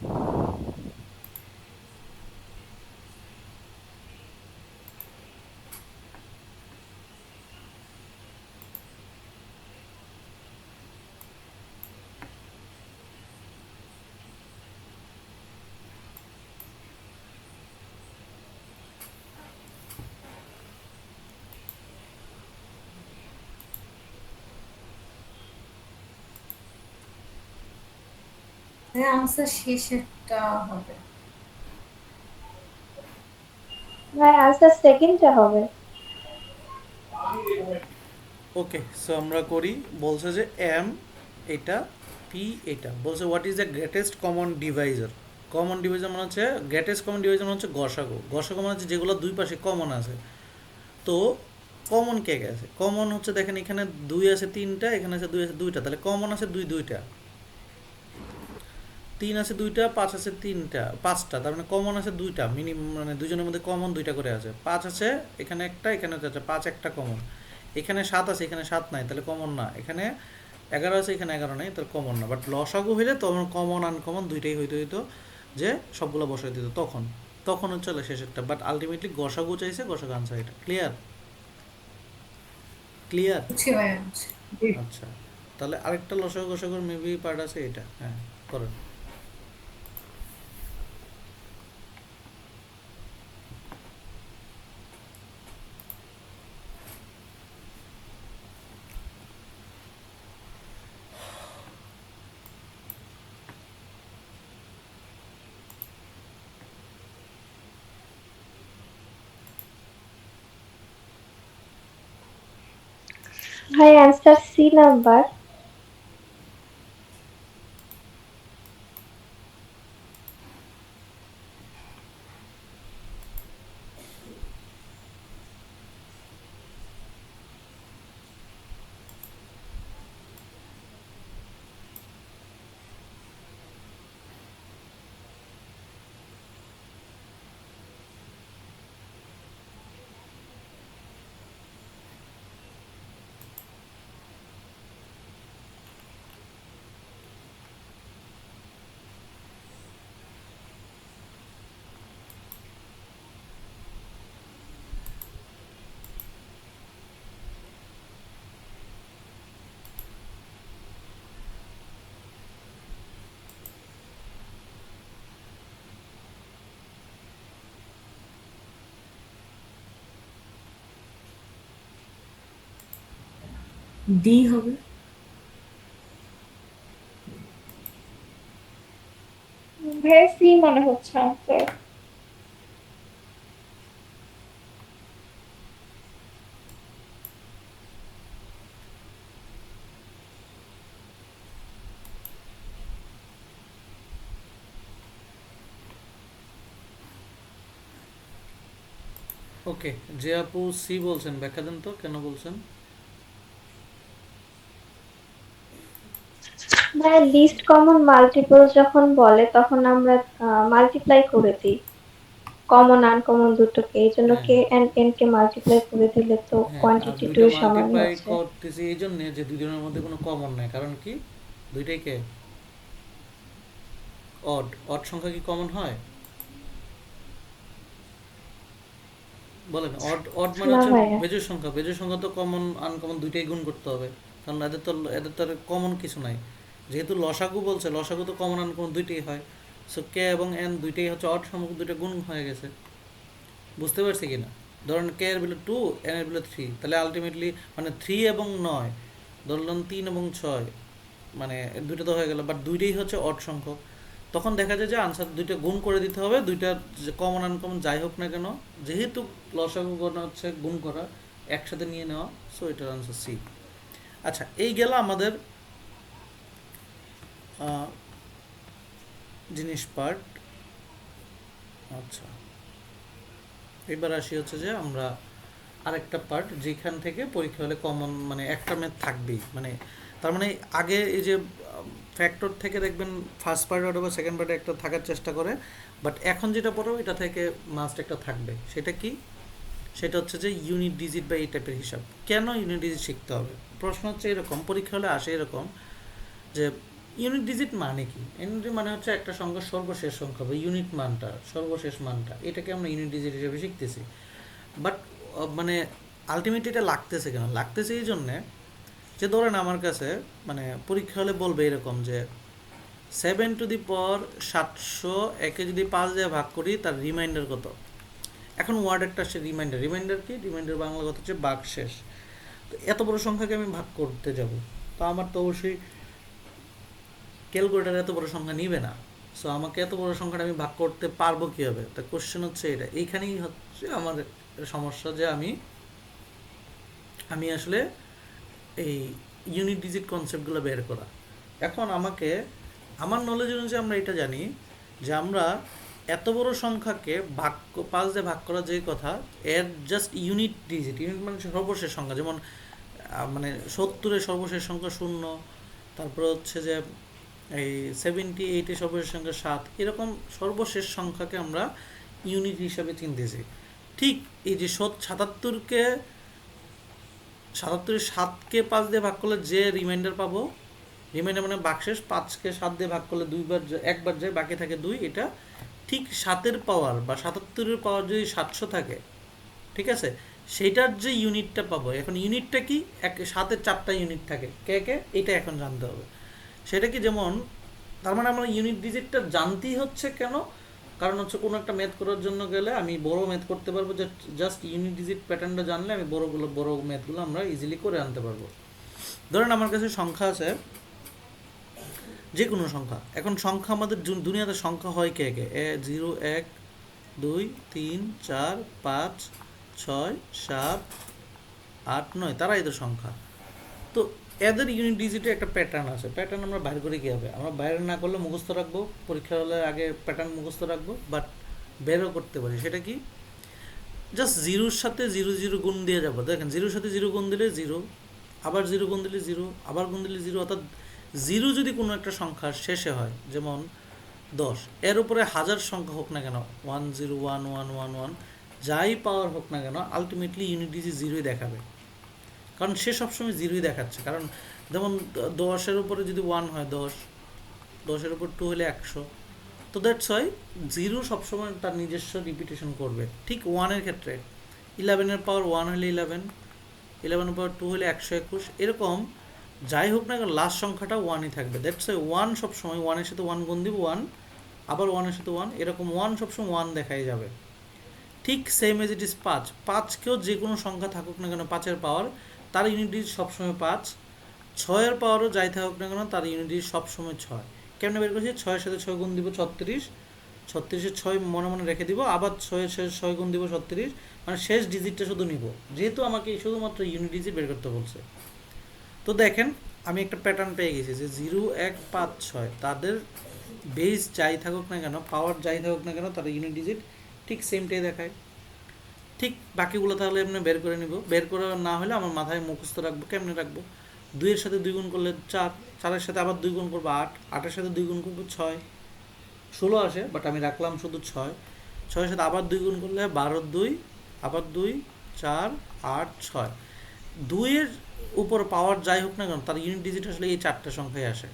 আনসার শেষেরটা হবে। ভাই আনসার সেকেন্ডটা হবে। ওকে, সো আমরা করি। বলছে যে এম এটা, পি এটা। বলছে what is the greatest common Deviser. Common Deviser মানে হচ্ছে, গ্রেটেস্ট কমন ডিভাইজার মানে হচ্ছে গসাগু। গসাগু মানে হচ্ছে যেগুলো দুই পাশে কমন আছে। তো কমন কে কে আছে? কমন হচ্ছে, দেখেন এখানে 2 আছে 3টা, এখানে আছে 2 আছে 2টা, তাহলে কমন আছে 2টা। 3 আছে 2টা, 5 আছে 3টা, 5টা, তার মানে কমন আছে 2টা মিনিমাম, মানে দুজনের মধ্যে কমন 2টা করে আছে। 5 আছে এখানে একটা, এখানে আছে 5, একটা কমন। এখানে 7 আছে, এখানে 7 নাই, তাহলে কমন না। এখানে 11 আছে, এখানে 11 নাই, তাহলে কমন না। বাট লসাগু হইলে তখন কমন আনকমন দুইটাই হইতো, যে সবগুলো বসাই দিত তখন। তখন হচ্ছে শেষেরটা। বাট আলটিমেটলি গসাগু চাইছে, গসাগু আনসার এটা। ক্লিয়ার? ক্লিয়ার? বুঝছি ভাইয়া, বুঝছি। আচ্ছা, তাহলে আরেকটা লসাগু গসাগুর মেবি পার্ট আছে, এটা হ্যাঁ করেন। ভাই আনসার সি নাম্বার। ডি হবে। ভাইয়া সি মনে হচ্ছে আনসার। ওকে, যে আপু সি বলছেন ব্যাখ্যা দেন তো কেন বলছেন? ভাইয়া লিস্ট কমন মাল্টিপল যখন বলে তখন আমরা মাল্টিপ্লাই করে দিই কমন আনকমন দুটোকে, এই জন্য হ্যাঁ কে এন্ড এন কে মাল্টিপ্লাই করে দিলে তো হ্যাঁ, আর কোয়ান্টিটি টু দুইটা এর সমানই মাল্টিপ্লাই হচ্ছে। করতেছি এই জন্যে যে দুজনের মধ্যে কোনো কমন নাই, কারণ কি দুইটাই কে অড। অড সংখ্যা কি কমন হয়? বলেন, অড অড মানে না হচ্ছে ভাইয়া, বেজোড় সংখ্যা। বেজোড় সংখ্যা তো কমন আনকমন দুইটাই গুণ করতে হবে, কারণ এদের তো কমন কিছু নাই। যেহেতু লসাগু বলছে, লসাগু তো কমন আনকমন দুইটাই হয়। সো কে এবং এন দুইটাই হচ্ছে অড সংখ্যা, দুইটা গুণ হয়ে গেছে। বুঝতে পারছি কিনা? ধরেন কে এর বেলা 2, এন এর বেলা 3, তাহলে আলটিমেটলি মানে 3 এবং 9, ধরলাম 3 এবং 6, মানে দুইটা তো হয়ে গেল, বাট দুইটাই হচ্ছে অড সংখ্যক। তখন দেখা যায় যে আনসার দুইটা গুণ করে দিতে হবে, দুইটা কমন আনকমন যাই হোক না কেন, যেহেতু লসাগু গণনা হচ্ছে গুণ করা, একসাথে নিয়ে নেওয়া, সো এটার আনসার সি। আচ্ছা, এই গেল আমাদের জিনিস পার্ট। আচ্ছা, এবার আসি হচ্ছে যে আমরা আরেকটা পার্ট যেখান থেকে পরীক্ষা হলে কমন মানে একটা ম্যাথ থাকবেই, মানে তার মানে আগে এই যে ফ্যাক্টর থেকে দেখবেন ফার্স্ট পার্ট অথবা সেকেন্ড পার্টে একটা থাকার চেষ্টা করে, বাট এখন যেটা পড়ো এটা থেকে মাস্ট একটা থাকবে। সেটা কি? সেটা হচ্ছে যে ইউনিট ডিজিট বা এই টাইপের হিসাব। কেন ইউনিট ডিজিট শিখতে হবে? প্রশ্ন হচ্ছে এরকম, পরীক্ষা হলে আসে এরকম যে ইউনিট ডিজিট মানে কি? ইউনিট মানে হচ্ছে একটা সংখ্যার সর্বশেষ সংখ্যা বা ইউনিট মানটা, সর্বশেষ মানটা, এটাকে আমরা ইউনিট ডিজিট হিসেবে শিখতেছি। বাট মানে আলটিমেটলি এটা লাগতেছে কেন? লাগতেছে এই জন্যে যে ধরেন আমার কাছে মানে পরীক্ষা হলে বলবে এরকম যে 7^700 একে যদি 5 দিয়ে ভাগ করি তার রিমাইন্ডার কত? এখন ওয়ার্ড একটা আসছে রিমাইন্ডার। রিমাইন্ডার কি? রিমাইন্ডার বাংলা কথা হচ্ছে ভাগশেষ। তো এত বড় সংখ্যাকে আমি ভাগ করতে যাব, তো আমার তো অবশ্যই ক্যালকুলেটার এত বড় সংখ্যা নিবে না। সো আমাকে এত বড় সংখ্যাটা আমি ভাগ করতে পারবো কীভাবে? তা কোশ্চেন হচ্ছে এটা, এইখানেই হচ্ছে আমার সমস্যা যে আমি আসলে এই ইউনিট ডিজিট কনসেপ্টগুলো বের করা। এখন আমাকে আমার নলেজ অনুযায়ী আমরা এটা জানি যে আমরা এত বড় সংখ্যাকে 5 দিয়ে ভাগ করা যে কথা, এর জাস্ট ইউনিট ডিজিট, ইউনিট মানে সর্বশেষ সংখ্যা, যেমন মানে 70-এর সর্বশেষ সংখ্যা 0, তারপর হচ্ছে যে এই 78-এর সর্বশেষ সংখ্যা 7, এরকম সর্বশেষ সংখ্যাকে আমরা ইউনিট হিসাবে চিনতেছি। ঠিক এই যে 77-এর 7কে 5 দিয়ে ভাগ করলে যে রিমাইন্ডার পাবো, রিমাইন্ডার মানে ভাগশেষ, 5কে 7 দিয়ে ভাগ করলে একবার যায়, বাকি থাকে 2, এটা ঠিক 7-এর পাওয়ার বা 77-এর পাওয়ার যদি 700 থাকে, ঠিক আছে, সেইটার যে ইউনিটটা পাবো। এখন ইউনিটটা কি? 7-এর 4টা ইউনিট থাকে, কে এটা এখন জানতে হবে। সেটা কি? যেমন তার মানে আমরা ইউনিট ডিজিটটা জানতেই হচ্ছে কেন? কারণ হচ্ছে কোনো একটা ম্যাথ করার জন্য গেলে আমি বড় ম্যাথ করতে পারবো, জাস্ট ইউনিট ডিজিট প্যাটার্নটা জানলে আমি বড় ম্যাথগুলো আমরা ইজিলি করে আনতে পারবো। ধরেন আমার কাছে সংখ্যা আছে, যে কোনো সংখ্যা। এখন সংখ্যা আমাদের দুনিয়াতে সংখ্যা হয় কে? 0, 1, 2, 3, 4, 5, 6, 7, 8, 9, তারাই তো সংখ্যা। তো এদের ইউনিট ডিজিটে একটা প্যাটার্ন আছে। প্যাটার্ন আমরা বাইরে করে কী হবে? আমরা বাইরে না করলে মুখস্থ রাখবো, পরীক্ষা হলে আগে প্যাটার্ন মুখস্থ রাখবো, বাট বেরও করতে পারি। সেটা কি? জাস্ট 0-র সাথে 0 গুণ দিয়ে যাবো। দেখেন 0-র সাথে 0 গুণ দিলে 0, আবার 0 গুণ দিলে 0, আবার গুণ দিলে 0, অর্থাৎ 0 যদি কোনো একটা সংখ্যার শেষে হয়, যেমন 10, এর উপরে হাজার সংখ্যা হোক না কেন, 101111, যাই পাওয়ার হোক না কেন, আলটিমেটলি ইউনিট ডিজিট 0ই দেখাবে, কারণ সে সবসময় 0ই দেখাচ্ছে। কারণ যেমন 10-এর উপরে যদি 1 হয় 10, 10-এর উপর 2 হলে 100, তো দ্যাটস ওয়াই 0 সবসময় তার নিজস্ব রিপিটেশন করবে। ঠিক 1-এর ক্ষেত্রে 11-এর পাওয়ার 1 হলে 11, 11-এর পাওয়ার 2 হলে 121, এরকম যাই হোক না কেন লাস্ট সংখ্যাটা 1ই থাকবে। দ্যাটস ওয়াই 1 সবসময় 1-এর সাথে 1 গুণ দিব 1, আবার 1-এর সাথে 1, এরকম 1 সবসময় 1 দেখাই যাবে। ঠিক সেম এজ ইট ইজ 5, 5কেও যে কোনো সংখ্যা থাকুক না কেন 5-এর পাওয়ার তার ইউনিট ডিজিট সবসময় 5, 6-এর পাওয়ারও যাই থাকুক না কেন তার ইউনিট ডিজিট সবসময় 6। কেমনে বের করছি? 6-এর সাথে 6 গুণ দিব 36, 36-এর 6 মনে মনে রেখে দিব, আবার 6-এর শেষ 6 গুণ দিব 36, মানে শেষ ডিজিটটা শুধু নিব, যেহেতু আমাকে শুধুমাত্র ইউনিট ডিজিট বের করতে বলছে। তো দেখেন আমি একটা প্যাটার্ন পেয়ে গেছি যে 0, 1, 5, 6 তাদের বেস যাই থাকুক না কেন, পাওয়ার যাই থাকুক না কেন, তার ইউনিট ডিজিট ঠিক সেমটাই দেখায়। ঠিক বাকিগুলো তাহলে এমনি বের করে নিব। বের করে না হলে আমার মাথায় মুখস্থ রাখবো। কেমনে রাখবো? 2-এর সাথে 2 গুণ করলে 4, 4-এর সাথে আবার 2 গুণ করবো 8, 8-এর সাথে 2 গুণ করবো 6, 16 আসে, বাট আমি রাখলাম শুধু 6, 6-এর সাথে আবার 2 গুণ করলে 12, 2 আবার 2, 4, 8, 6। 2-এর উপর পাওয়ার যাই হোক না কেন তার ইউনিট ডিজিট আসলে এই 4টা সংখ্যায় আসে,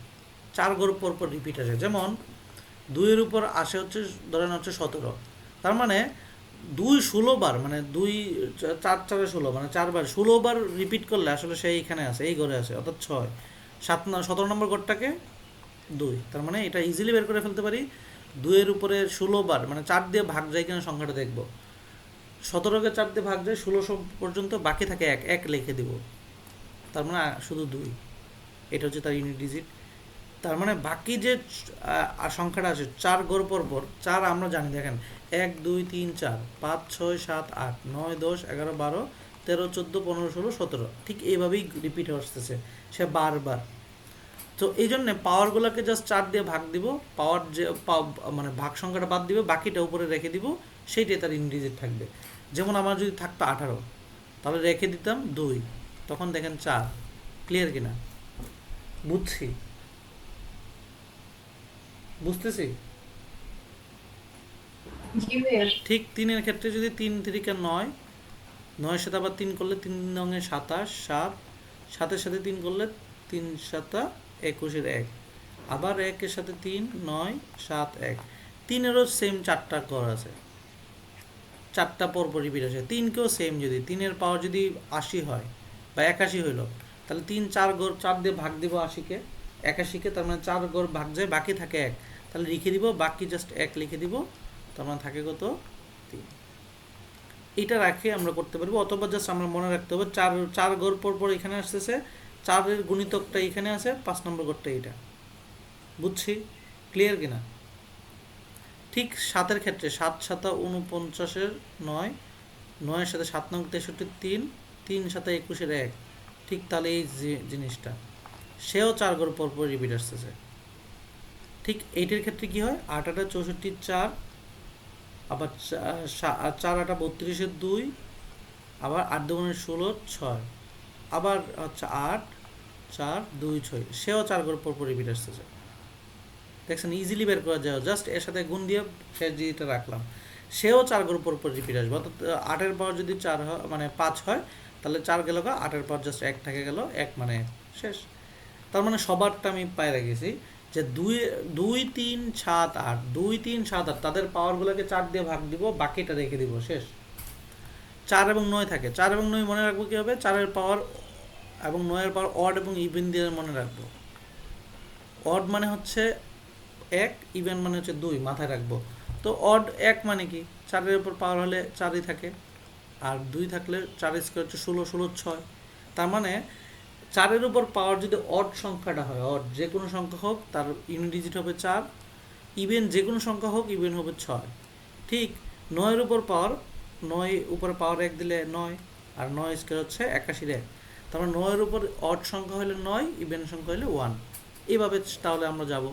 4 ঘর পর পর রিপিট আসে। যেমন 2-এর উপর আসে হচ্ছে ধরেন হচ্ছে 17, তার মানে 2 16 বার, মানে 2 4 4 16 মানে 4 বার 16 বার রিপিট করলে আসলে সে এইখানে আছে, এই ঘরে আছে, অর্থাৎ 6। 17 নম্বর ঘরটাকে 2, তার মানে এটা ইজিলি বের করে ফেলতে পারি। 2-এর উপরে 16 বার মানে 4 দিয়ে ভাগ যায় কিনা সংখ্যাটা দেখব। 17-কে 4 দিয়ে ভাগ যায় 16 পর্যন্ত, বাকি থাকে 1, 1 লিখে দিব, তার মানে শুধু 2। এটা হচ্ছে তার ইউনিট ডিজিট। তার মানে বাকি যে সংখ্যাটা আছে 4 ঘর পর পর, 4 আমরা জানি, দেখেন 1 2 3 4 5 6 7 8 9 10 11 12 13 14 15 16 17, ঠিক এইভাবেই রিপিট আসতেছে সে বারবার। তো এই জন্য পাওয়ারগুলোকে জাস্ট 4 দিয়ে ভাগ দিব, পাওয়ার যে মানে ভাগ সংখ্যাটা বাদ দিব, বাকিটা উপরে রেখে দিব, সেইটাই তার ইউনিট ডিজিট থাকবে। যেমন আমার যদি থাকতো 18, তাহলে রেখে দিতাম 2, তখন দেখেন 4। ক্লিয়ার কিনা? বুঝছি? বুঝতেছি? জি ভাইয়া। ঠিক 3-এর ক্ষেত্রে যদি 3 3 কে 9, 9-এর সাথে আবার 3 করলে 3 9 27, 7, 7-এর সাথে 3 করলে 3 7 21-এর 1, আবার 1-এর সাথে 3 9 7 1। 3-এরও সেম 4টা ঘর আছে, 4টা পরপর রিপিট আসে। 3-কেও সেম, যদি 3-এর পাওয়ার যদি 80 হয় বা 81 হইল, তাহলে 3 4 ঘর 4 দিয়ে ভাগ দিব 80-কে, 81-কে, তার মানে 4 ঘর ভাগ যায়, বাকি থাকে 1, তাহলে লিখে দিব, বাকি জাস্ট 1 লিখে দিব, তার মানে থাকে কত? 3। এটা রাখে আমরা করতে পারবো। অথবা জাস্ট আমরা মনে রাখতে হবে 4 ঘর পর পর এখানে আসতেছে, 4-এর গুণিতকটা এখানে আছে, 5 নম্বর ঘরটা এটা। বুঝছি? ক্লিয়ার কিনা? ঠিক 7-এর ক্ষেত্রে 7 7 49-এর 9, 9-এর সাথে 7 9 63 3, 3 7 21-এর 1, ঠিক তাহলে এই জিনিসটা সেও 4 ঘর পর পর রিপিট আসতেছে। ঠিক এইটার ক্ষেত্রে কি হয়? 8 8 64 4, আবার 4 8 32-এর 2, আবার 8 2 16 6, আবার হচ্ছে 8 4 2 6, সেও 4 ঘর পর পর রিপিট আসতেছে। দেখছেন ইজিলি বের করা যায়, জাস্ট এর সাথে গুণ দিয়ে শেষ ডিজিটটা রাখলাম, সেও 4 ঘর পর পর রিপিট আসবে। অর্থাৎ 8-এর পাওয়ার যদি 4 হয় মানে 5 হয়, তাহলে 4 গেল, 8-এর পাওয়ার জাস্ট 1 থেকে গেল, 1 মানে শেষ। তার মানে সবারটা আমি পায়ে রেখেছি যে 2 3 7 8, 2 3 7 8 তাদের পাওয়ারগুলোকে 4 দিয়ে ভাগ দিব, বাকিটা রেখে দিব, শেষ। 4 এবং 9 থাকে, 4 এবং 9 মনে রাখবো কীভাবে? 4-এর পাওয়ার এবং 9-এর পাওয়ার অড এবং ইভেন দিয়ে মনে রাখবো। অড মানে হচ্ছে 1, ইভেন মানে হচ্ছে 2, মাথায় রাখবো। তো অড 1 মানে কি? 4-এর উপর পাওয়ার হলে 4ই থাকে, আর 2 থাকলে 4 স্কোয়ার হচ্ছে 16, 16 6। তার মানে 4-এর উপর পাওয়ার যদি অড সংখ্যাটা হয়, অড যে কোনো সংখ্যা হোক, তার ইউনিট ডিজিট হবে 4, ইভেন যে কোনো সংখ্যা হোক, ইভেন হবে 6। ঠিক 9-এর উপর পাওয়ার, 9 উপরে পাওয়ার 1 দিলে 9, আর 9 স্কোয়ার হচ্ছে 81-এর 1। তার মানে 9-এর উপর অড সংখ্যা হলে 9, ইভেন সংখ্যা হলে 1। এইভাবে তাহলে আমরা যাব।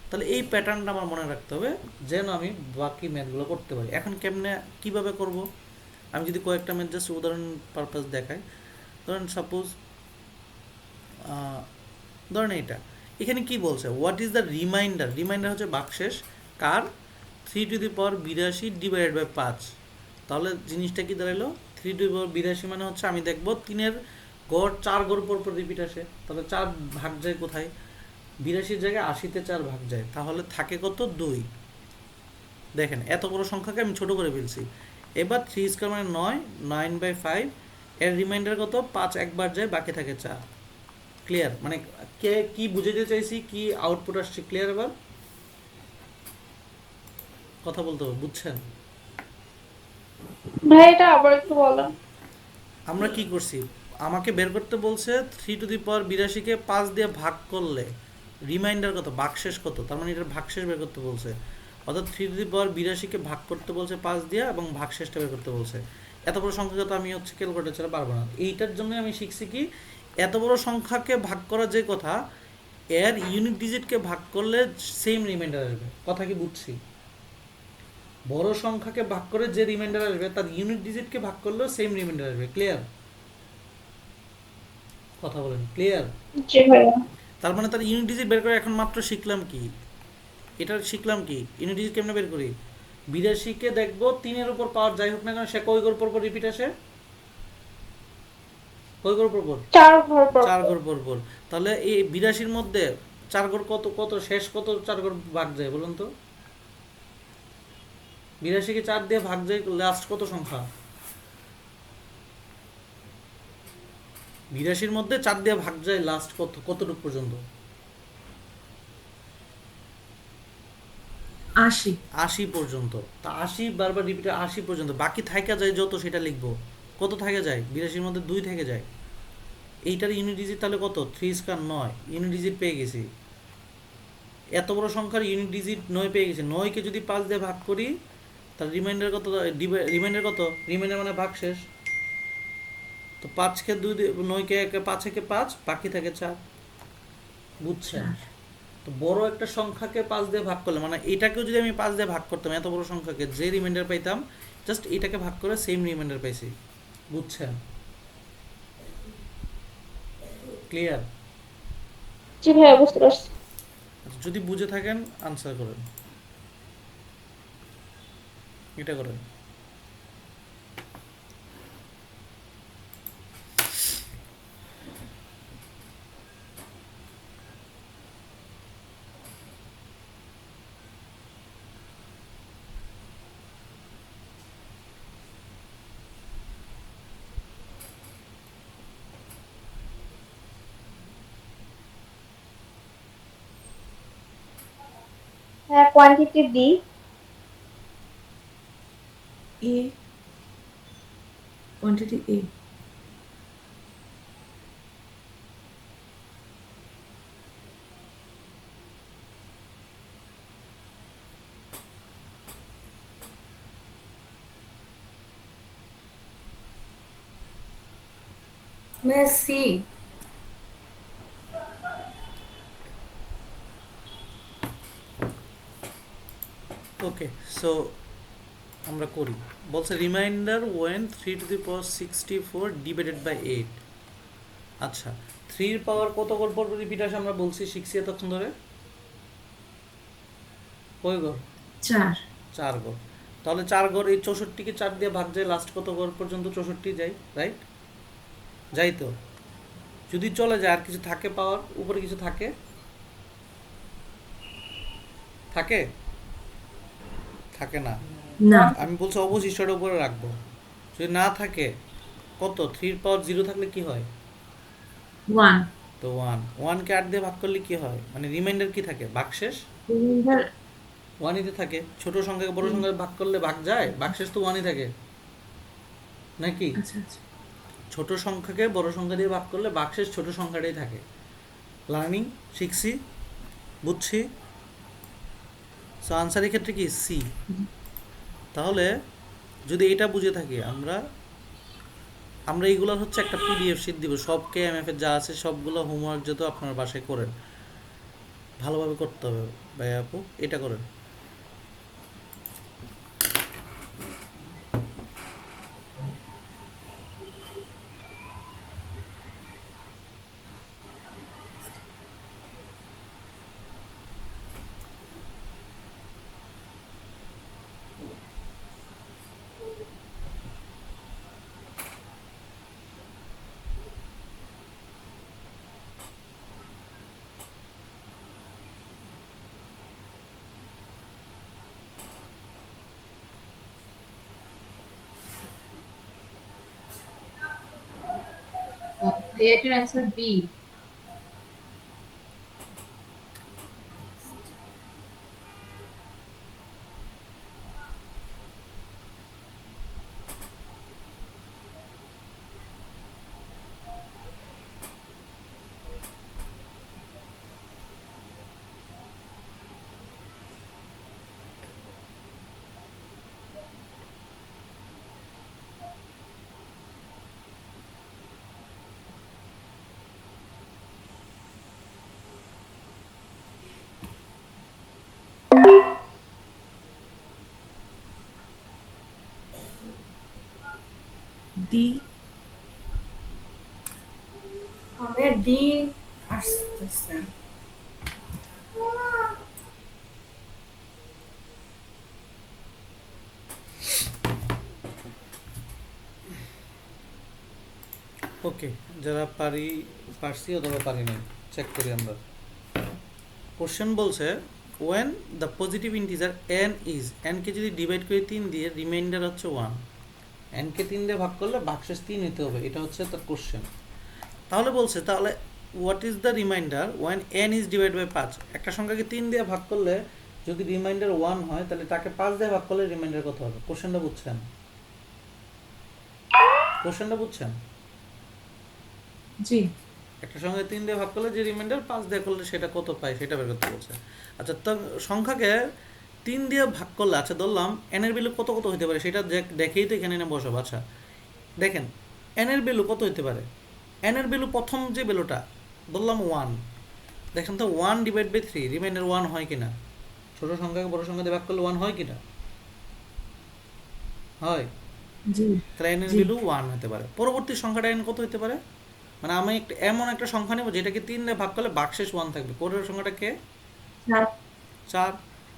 তাহলে এই প্যাটার্নটা আমার মনে রাখতে হবে যেন আমি বাকি ম্যাথগুলো করতে পারি। এখন কেমনে কিভাবে করব? আমি যদি কয়েকটা ম্যাথ জাস্ট উদাহরণ পারপাস দেখাই। ধরেন সাপোজ ধরেন এইটা, এখানে কি বলছে? What is the reminder? Reminder হচ্ছে ভাগশেষ কার? 382 ডিভাইডেড বাই 5। তাহলে জিনিসটা কি দাঁড়ালো? 382 মানে হচ্ছে আমি দেখব 3-এর গড় 4 ঘর পর পর রিপিট আসে, তাহলে 4 ভাগ যায় কোথায়? 82-র জায়গায় 80-তে 4 ভাগ যায়, তাহলে থাকে কত? 2। দেখেন এত বড় সংখ্যাকে আমি ছোট করে ফেলছি। এবার 3 স্কোয়ার মানে 9, 9/5, এর রিমাইন্ডার কত? 5 একবার যায়, বাকি থাকে 4। ক্লিয়ার? মানে কে কি বুঝাতে চাইছি, কি আউটপুট আসছে, ক্লিয়ার? এবার কথা বলতে হবে, বুঝছেন? ভাই এটা আবার একটু বলেন। আমরা কি করছি? আমাকে বের করতে বলছে 3^82 কে 5 দিয়ে ভাগ করলে রিমাইন্ডার কত, ভাগশেষ কত, তার মানে এটার ভাগশেষ বের করতে বলছে। অর্থাৎ 3^82 কে ভাগ করতে বলছে 5 দিয়ে এবং ভাগশেষটা বের করতে বলছে। এত বড় সংখ্যাকে তো আমি ক্যালকুলেটর ছাড়া পারবো না। এইটার জন্য আমি শিখছি কি, এত বড় সংখ্যাকে ভাগ করা যে কথা, এর ইউনিট ডিজিটকে ভাগ করলে সেম রিমাইন্ডার আসবে। কথা কি বুঝছি? বড় সংখ্যাকে ভাগ করে যে রিমাইন্ডার আসবে তার ইউনিট ডিজিটকে ভাগ করলেও সেম রিমাইন্ডার আসবে। ক্লিয়ার? কথা বলেন, ক্লিয়ার? জি ভাইয়া। তার মানে তার ইউনিট ডিজিট বের করে এখন মাত্র শিখলাম কি, এটা শিখলাম কি ইউনিট ডিজিট কেমনে বের করি। 82কে দেখবো 3-এর উপর পাওয়ার যাই হোক না কেন, সে কয় ঘর পর পর রিপিট আসে, কয় ঘর পর পর, 4 ঘর পর 4 ঘর পর পর। তাহলে এই 82-র মধ্যে 4 ঘর কত কত শেষ কত 4 ঘর ভাগ যায় বলুন তো? 82কে 4 দিয়ে ভাগ যায় লাস্ট কত সংখ্যা? 82-র মধ্যে 4 দিয়ে ভাগ যায় লাস্ট কত, কতটুকু পর্যন্ত? 80। 80 পর্যন্ত। তা 80 বারবার রিপিট, 80 পর্যন্ত। বাকি থাইকা যায় যত সেটা লিখবো। কত থাকে যায়? 82-র মধ্যে 2 থেকে যায়। এইটার ইউনিট ডিজিট তাহলে কত? 3 স্কয়ার 9। ইউনিট ডিজিট পেয়ে গেছি। এত বড় সংখ্যার ইউনিট ডিজিট 9 পেয়ে গেছি। 9কে যদি 5 দিয়ে ভাগ করি তার রিমাইন্ডার কত? রিমাইন্ডার কত? রিমাইন্ডার মানে ভাগ শেষ। তো 5কে 2 দিয়ে 9কে 1 5 5, বাকি থাকে 4। বুঝছেন? তো বড় একটা সংখ্যাকে 5 দিয়ে ভাগ করলে, মানে এটাকেও যদি আমি 5 দিয়ে ভাগ করতাম, এত বড় সংখ্যাকে যে রিমাইন্ডার পাইতাম, জাস্ট এটাকে ভাগ করে সেম রিমাইন্ডার পাইছি। বুঝছেন? ক্লিয়ার? জি ভাইয়া বুঝতে পারছি। যদি বুঝে থাকেন আনসার করেন, এটা করেন। হ্যাঁ, কোয়ান্টিটি ডি। এ কোয়ান্টিটি এ। সি। ওকে, সো আমরা করি। বলছে রিমাইন্ডার ওয়েন 3^64 ডিভাইডেড বাই 8। আচ্ছা, 3-র পাওয়ার কত ঘর পর রিপিট আসে আমরা বলছি, শিখছি এতক্ষণ ধরে? কয় ঘর? 4। 4 ঘর। তাহলে 4 ঘর, এই 64কে 4 দিয়ে ভাগ যায় লাস্ট কত ঘর পর্যন্ত? 64 যায়, রাইট? যাই তো। যদি চলে যায় আর কিছু থাকে পাওয়ার উপরে, কিছু থাকে? থাকে? থাকে না। না। আমি বলছি অবশিষ্টটার উপরে রাখবো। যদি না থাকে, কত? 3-র পাওয়ার 0 থাকলে কি হয়? 1। তো 1। 1কে 8 দিয়ে ভাগ করলে কি হয়? মানে রিমাইন্ডার কি থাকে? ভাগশেষ রিমাইন্ডার 1ই থাকে। ছোট সংখ্যাকে বড় সংখ্যায় ভাগ করলে ভাগ যায়, ভাগশেষ তো 1ই থাকে নাকি? আচ্ছা আচ্ছা। ছোট সংখ্যাকে বড় সংখ্যা দিয়ে ভাগ করলে ভাগশেষ ছোট সংখ্যাটাই থাকে। লার্নিং, শিখছি, বুঝছি। সো আনসারের ক্ষেত্রে কি সি। তাহলে যদি এটা বুঝে থাকি আমরা এইগুলোর হচ্ছে একটা পিডিএফ শীট দিব, সব কেএমএফ এর যা আছে সবগুলো হোমওয়ার্ক যত আপনার বাসায় করেন, ভালোভাবে করতে হবে ভাই আপু, এটা করেন। এটার অ্যান্সার বি। ডি আমাদের ডি আসতেছে। ওকে, যারা পারছি অথবা পারি নাই চেক করি আমরা। কোশ্চেন বলছে when the positive integer N is, এনকে যদি ডিভাইড করি 3 দিয়ে, রিমাইন্ডার হচ্ছে 1, এনকে 3 দিয়ে ভাগ করলে ভাগশেষ 3 নিতে হবে, এটা হচ্ছে তার কোশ্চেন। তাহলে বলছে তাহলে what is the remainder when N is divide by 5, একটা সংখ্যাকে 3 দিয়ে ভাগ করলে যদি রিমাইন্ডার 1 হয় তাহলে তাকে 5 দিয়ে ভাগ করলে রিমাইন্ডার কত হবে? কোশ্চেনটা বুঝছেন? কোশ্চেনটা বুঝছেন? জি একটা সংখ্যা 3 দিয়ে ভাগ করলে যে রিমাইন্ডার 5 দিয়ে করলে সেটা কত পায় সেটা বের করতে বলছে। আচ্ছা, তো সংখ্যাকে 3 দিয়ে ভাগ করলে, আচ্ছা ধরলাম এন এর ভ্যালু কত কত হতে পারে সেটা দেখেই তো এখানে এনে বসাবো। আচ্ছা দেখেন এন এর ভ্যালু কত হতে পারে। এন এর ভ্যালু প্রথম যে ভ্যালুটা ধরলাম 1, দেখেন তো 1 ডিভাইড বাই 3 রিমাইন্ডার 1 হয় কিনা? ছোট সংখ্যাকে বড় সংখ্যা দিয়ে ভাগ করলে 1 হয় কিনা? হয়। জি তাহলে এন এর জি। ভ্যালু 1 হতে পারে। পরবর্তী সংখ্যাটা এন কত হতে পারে? মানে আমি এমন একটা সংখ্যা নেব যেটাকে 3 দিয়ে ভাগ করলে ভাগশেষ 1 থাকবে। পরের সংখ্যাটা কে? 4,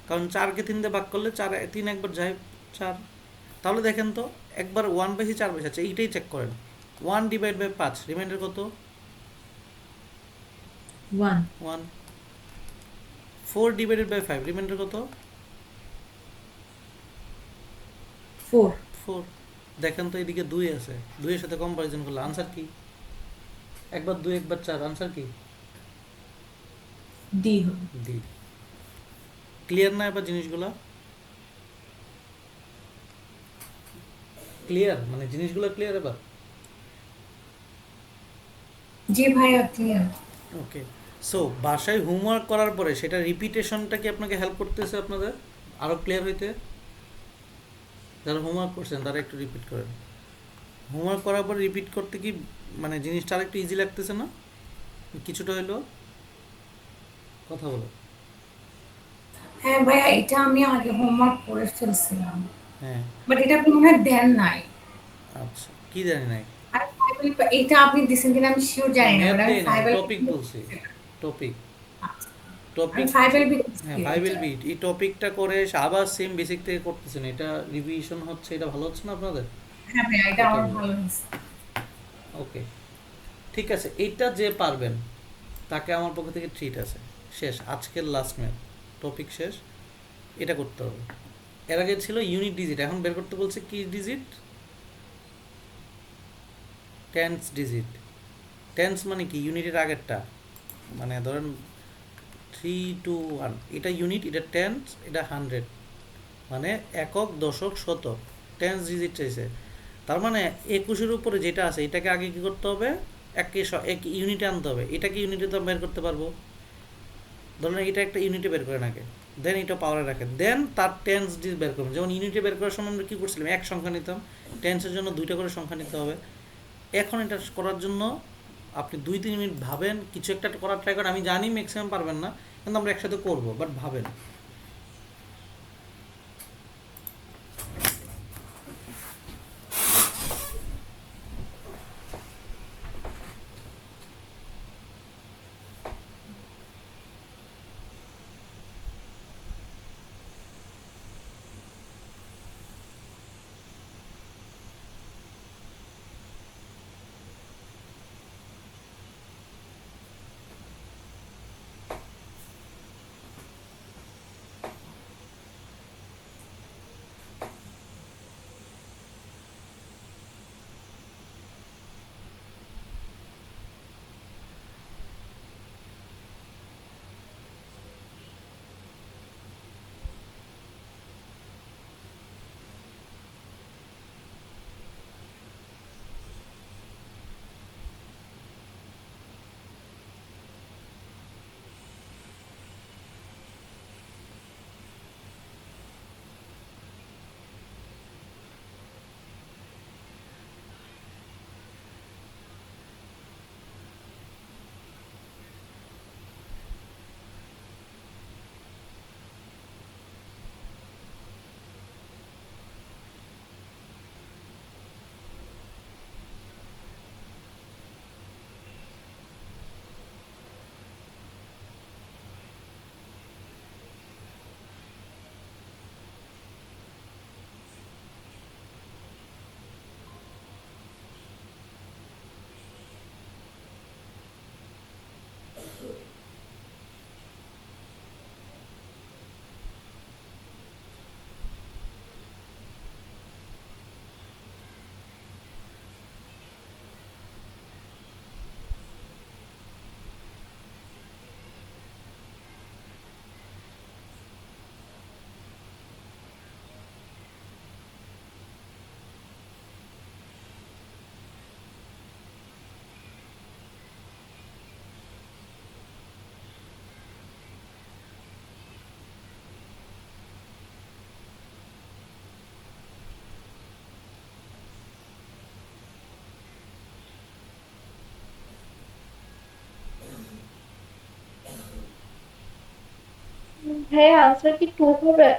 কারণ 4কে 3 দিয়ে ভাগ করলে 3 একবার যায় 4। তাহলে দেখেন তো একবার 1 বেশি 4 বেশি, আচ্ছা এইটাই চেক করেন। 1 ডিভাইড বাই 5 রিমাইন্ডার কত? 1 1। 4 ডিভাইডেড বাই 5 রিমাইন্ডার কত? 4 4। দেখেন তো এদিকে 2 আছে, 2 এর সাথে কম্পারিজন করলে আনসার কি? একবার 2 একবার 4, আনসার কি? ডি হবে। ডি। ক্লিয়ার না এবার জিনিসগুলো? ক্লিয়ার, মানে জিনিসগুলো ক্লিয়ার এবার? জি ভাইয়া ক্লিয়ার। ওকে, সো বাসায় হোমওয়ার্ক করার পরে সেটা রিপিটেশনটা কি আপনাকে হেল্প করতেছে আপনাদের আরও ক্লিয়ার হইতে? যারা হোমওয়ার্ক করছেন তারা একটু রিপিট করেন। হোমওয়ার্ক করার পর রিপিট করতে কি মানে জিনিসটা আর একটু ইজি লাগতেছে না? কিছুটা হইলো কথা বলো। হ্যাঁ ভাইয়া, এটা আমি আগে হোমওয়ার্ক করে ফেলছিলাম, হ্যাঁ, বাট এটা আপনি মনে হয় দেন নাই। আচ্ছা কি জানি নাই? আর এটা আপনি দিছেন কিনা আমি শিওর জানি না, ম্যাথ বাট আমি দেই নাই, ফাইভ টপিক বলছি, টপিক আমি টপিক। 5 এর হ্যাঁ, বাইবেল বিট এই টপিকটা করে এসে আবার সেম বেসিক থেকে করতেছেন, এটা রিভিশন হচ্ছে, এটা ভালো হচ্ছে না আপনাদের? হ্যাঁ ভাইয়া, এটা আমার ভালো হয়েছে। ওকে ঠিক আছে, এইটা যে পারবেন তাকে আমার পক্ষ থেকে ট্রিট আছে। শেষ, আজকের লাস্ট ম্যাথ, টপিক শেষ। এটা করতে হবে। এর আগে ছিল ইউনিট ডিজিট, এখন বের করতে বলছে কি ডিজিট? Tense digit. টেন্স মানে কি? ইউনিটের আগেরটা, মানে ধরেন 3, 2, 1 এটা ইউনিট, এটা টেন্স, এটা 100 মানে একক, দশক, শতক। টেন্স ডিজিট চাইছে, তার মানে 21-এর উপরে যেটা আছে এটাকে আগে কি করতে হবে? এক ইউনিটে আনতে হবে। এটাকে ইউনিটে তো বের করতে পারবো, ধরুন এটা একটা ইউনিটে বের করেন আগে, দেন এটা পাওয়ারে রাখেন, দেন তার টেন্স ডিজিট বের করবেন। যেমন ইউনিটে বের করার সময় আমরা কী করছিলাম? এক সংখ্যা নিতাম, টেন্সের জন্য 2টা করে সংখ্যা নিতে হবে। এখন এটা করার জন্য আপনি 2-3 মিনিট ভাবেন, কিছু একটা করার ট্রাই করেন। আমি জানি ম্যাক্সিমাম পারবেন না, কিন্তু আমরা একসাথে করবো, বাট ভাবেন। ভাইয়া আনসার কি 2 হবে?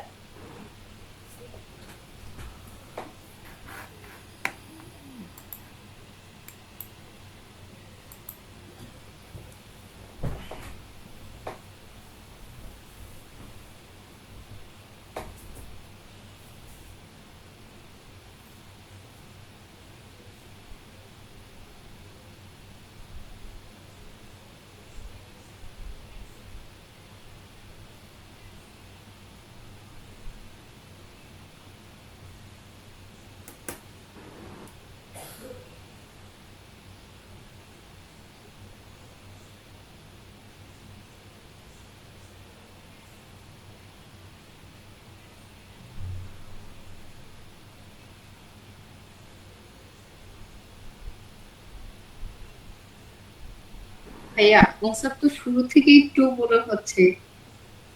ভাইয়া কনসেপ্ট তো শুরু থেকেই একটু মনে হচ্ছে